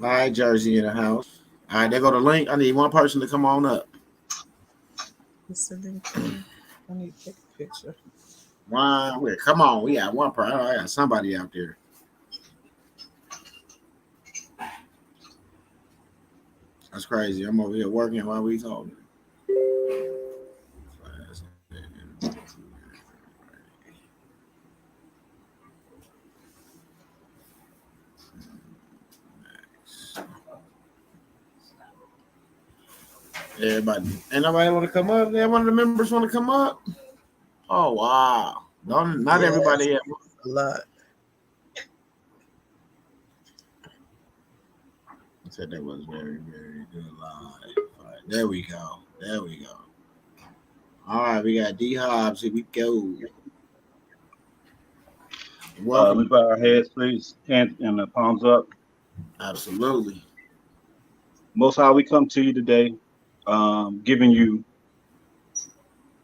All right, Jersey in the house. All right, there go the link. I need one person to come on up. I need to take a picture. Wow, come on. We got one person. I got somebody out there. That's crazy. I'm over here working while we talking. Everybody, ain't nobody want to come up? There, one of the members want to come up? Oh wow! Not everybody. A lot. I said that was very, very good live. Right, there we go. There we go. All right, we got D Hobbs. Here we go. Welcome. We bow our heads, please, and the palms up. Absolutely. Most High, we come to you today, giving you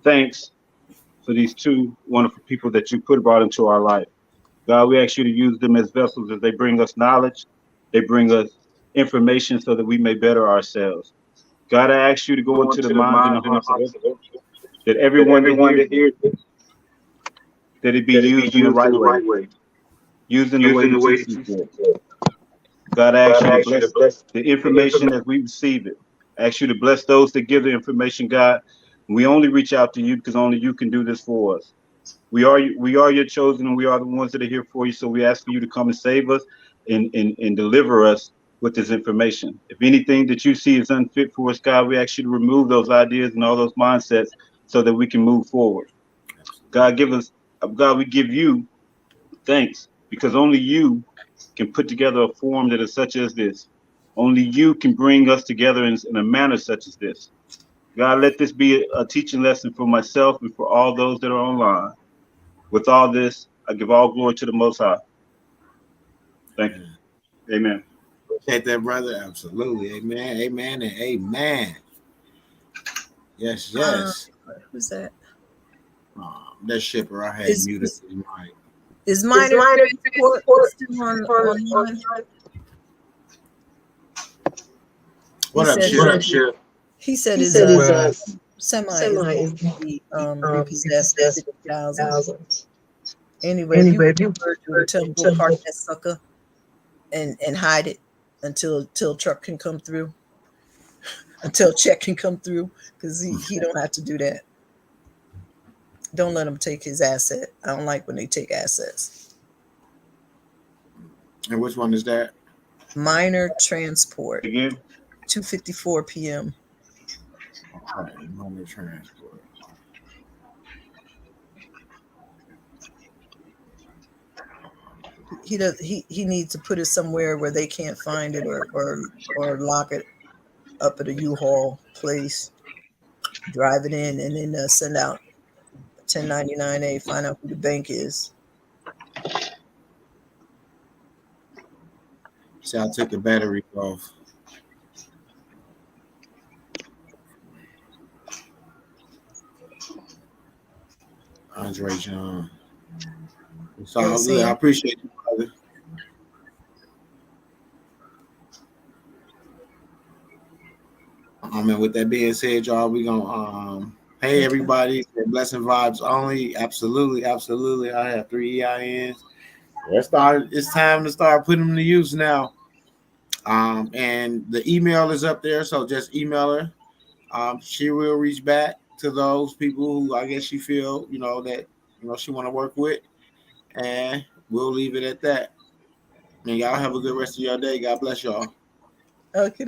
thanks for these 2 wonderful people that you brought into our life. God, we ask you to use them as vessels as they bring us knowledge. They bring us information so that we may better ourselves. God, I ask you to go into the minds and the hearts of us, that everyone that hears this, that it be used in the right way. Used in the way that you see fit. God, I ask you to bless the information as we receive it. I ask you to bless those that give the information, God. We only reach out to you because only you can do this for us. We are your chosen, and we are the ones that are here for you. So we ask for you to come and save us and deliver us with this information. If anything that you see is unfit for us, God, we ask you to remove those ideas and all those mindsets so that we can move forward. God, we give you thanks, because only you can put together a form that is such as this. Only you can bring us together in a manner such as this. God, let this be a teaching lesson for myself and for all those that are online. With all this, I give all glory to the Most High. Thank you. Amen. Appreciate that, brother. Absolutely. Amen. Amen. And amen. Yes, yes. Who's that? That shipper I had muted. Is mine still on? What up, Chip? He said his semi is repossessed with 50,000. Anyway, if you tell him to park that sucker and hide it until truck can come through, until check can come through, because he don't have to do that. Don't let them take his asset. I don't like when they take assets. And which one is that? Minor transport, Again, 2:54 p.m. Okay, money transport. He does. He needs to put it somewhere where they can't find it, or lock it up at a U-Haul place. Drive it in, and then send out 1099-A. Find out who the bank is. See, I took the battery off. Andre John. It's all good. I appreciate you, brother. And with that being said, y'all, we gonna hey everybody, blessing vibes only. Absolutely, absolutely. I have 3 EINs. Let's start. It's time to start putting them to use now. And the email is up there, so just email her. She will reach back to those people who I guess she feel, that she want to work with, and we'll leave it at that. And y'all have a good rest of your day. God bless y'all. Okay.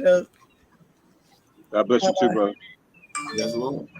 God bless you too, brother. Yes, Lord.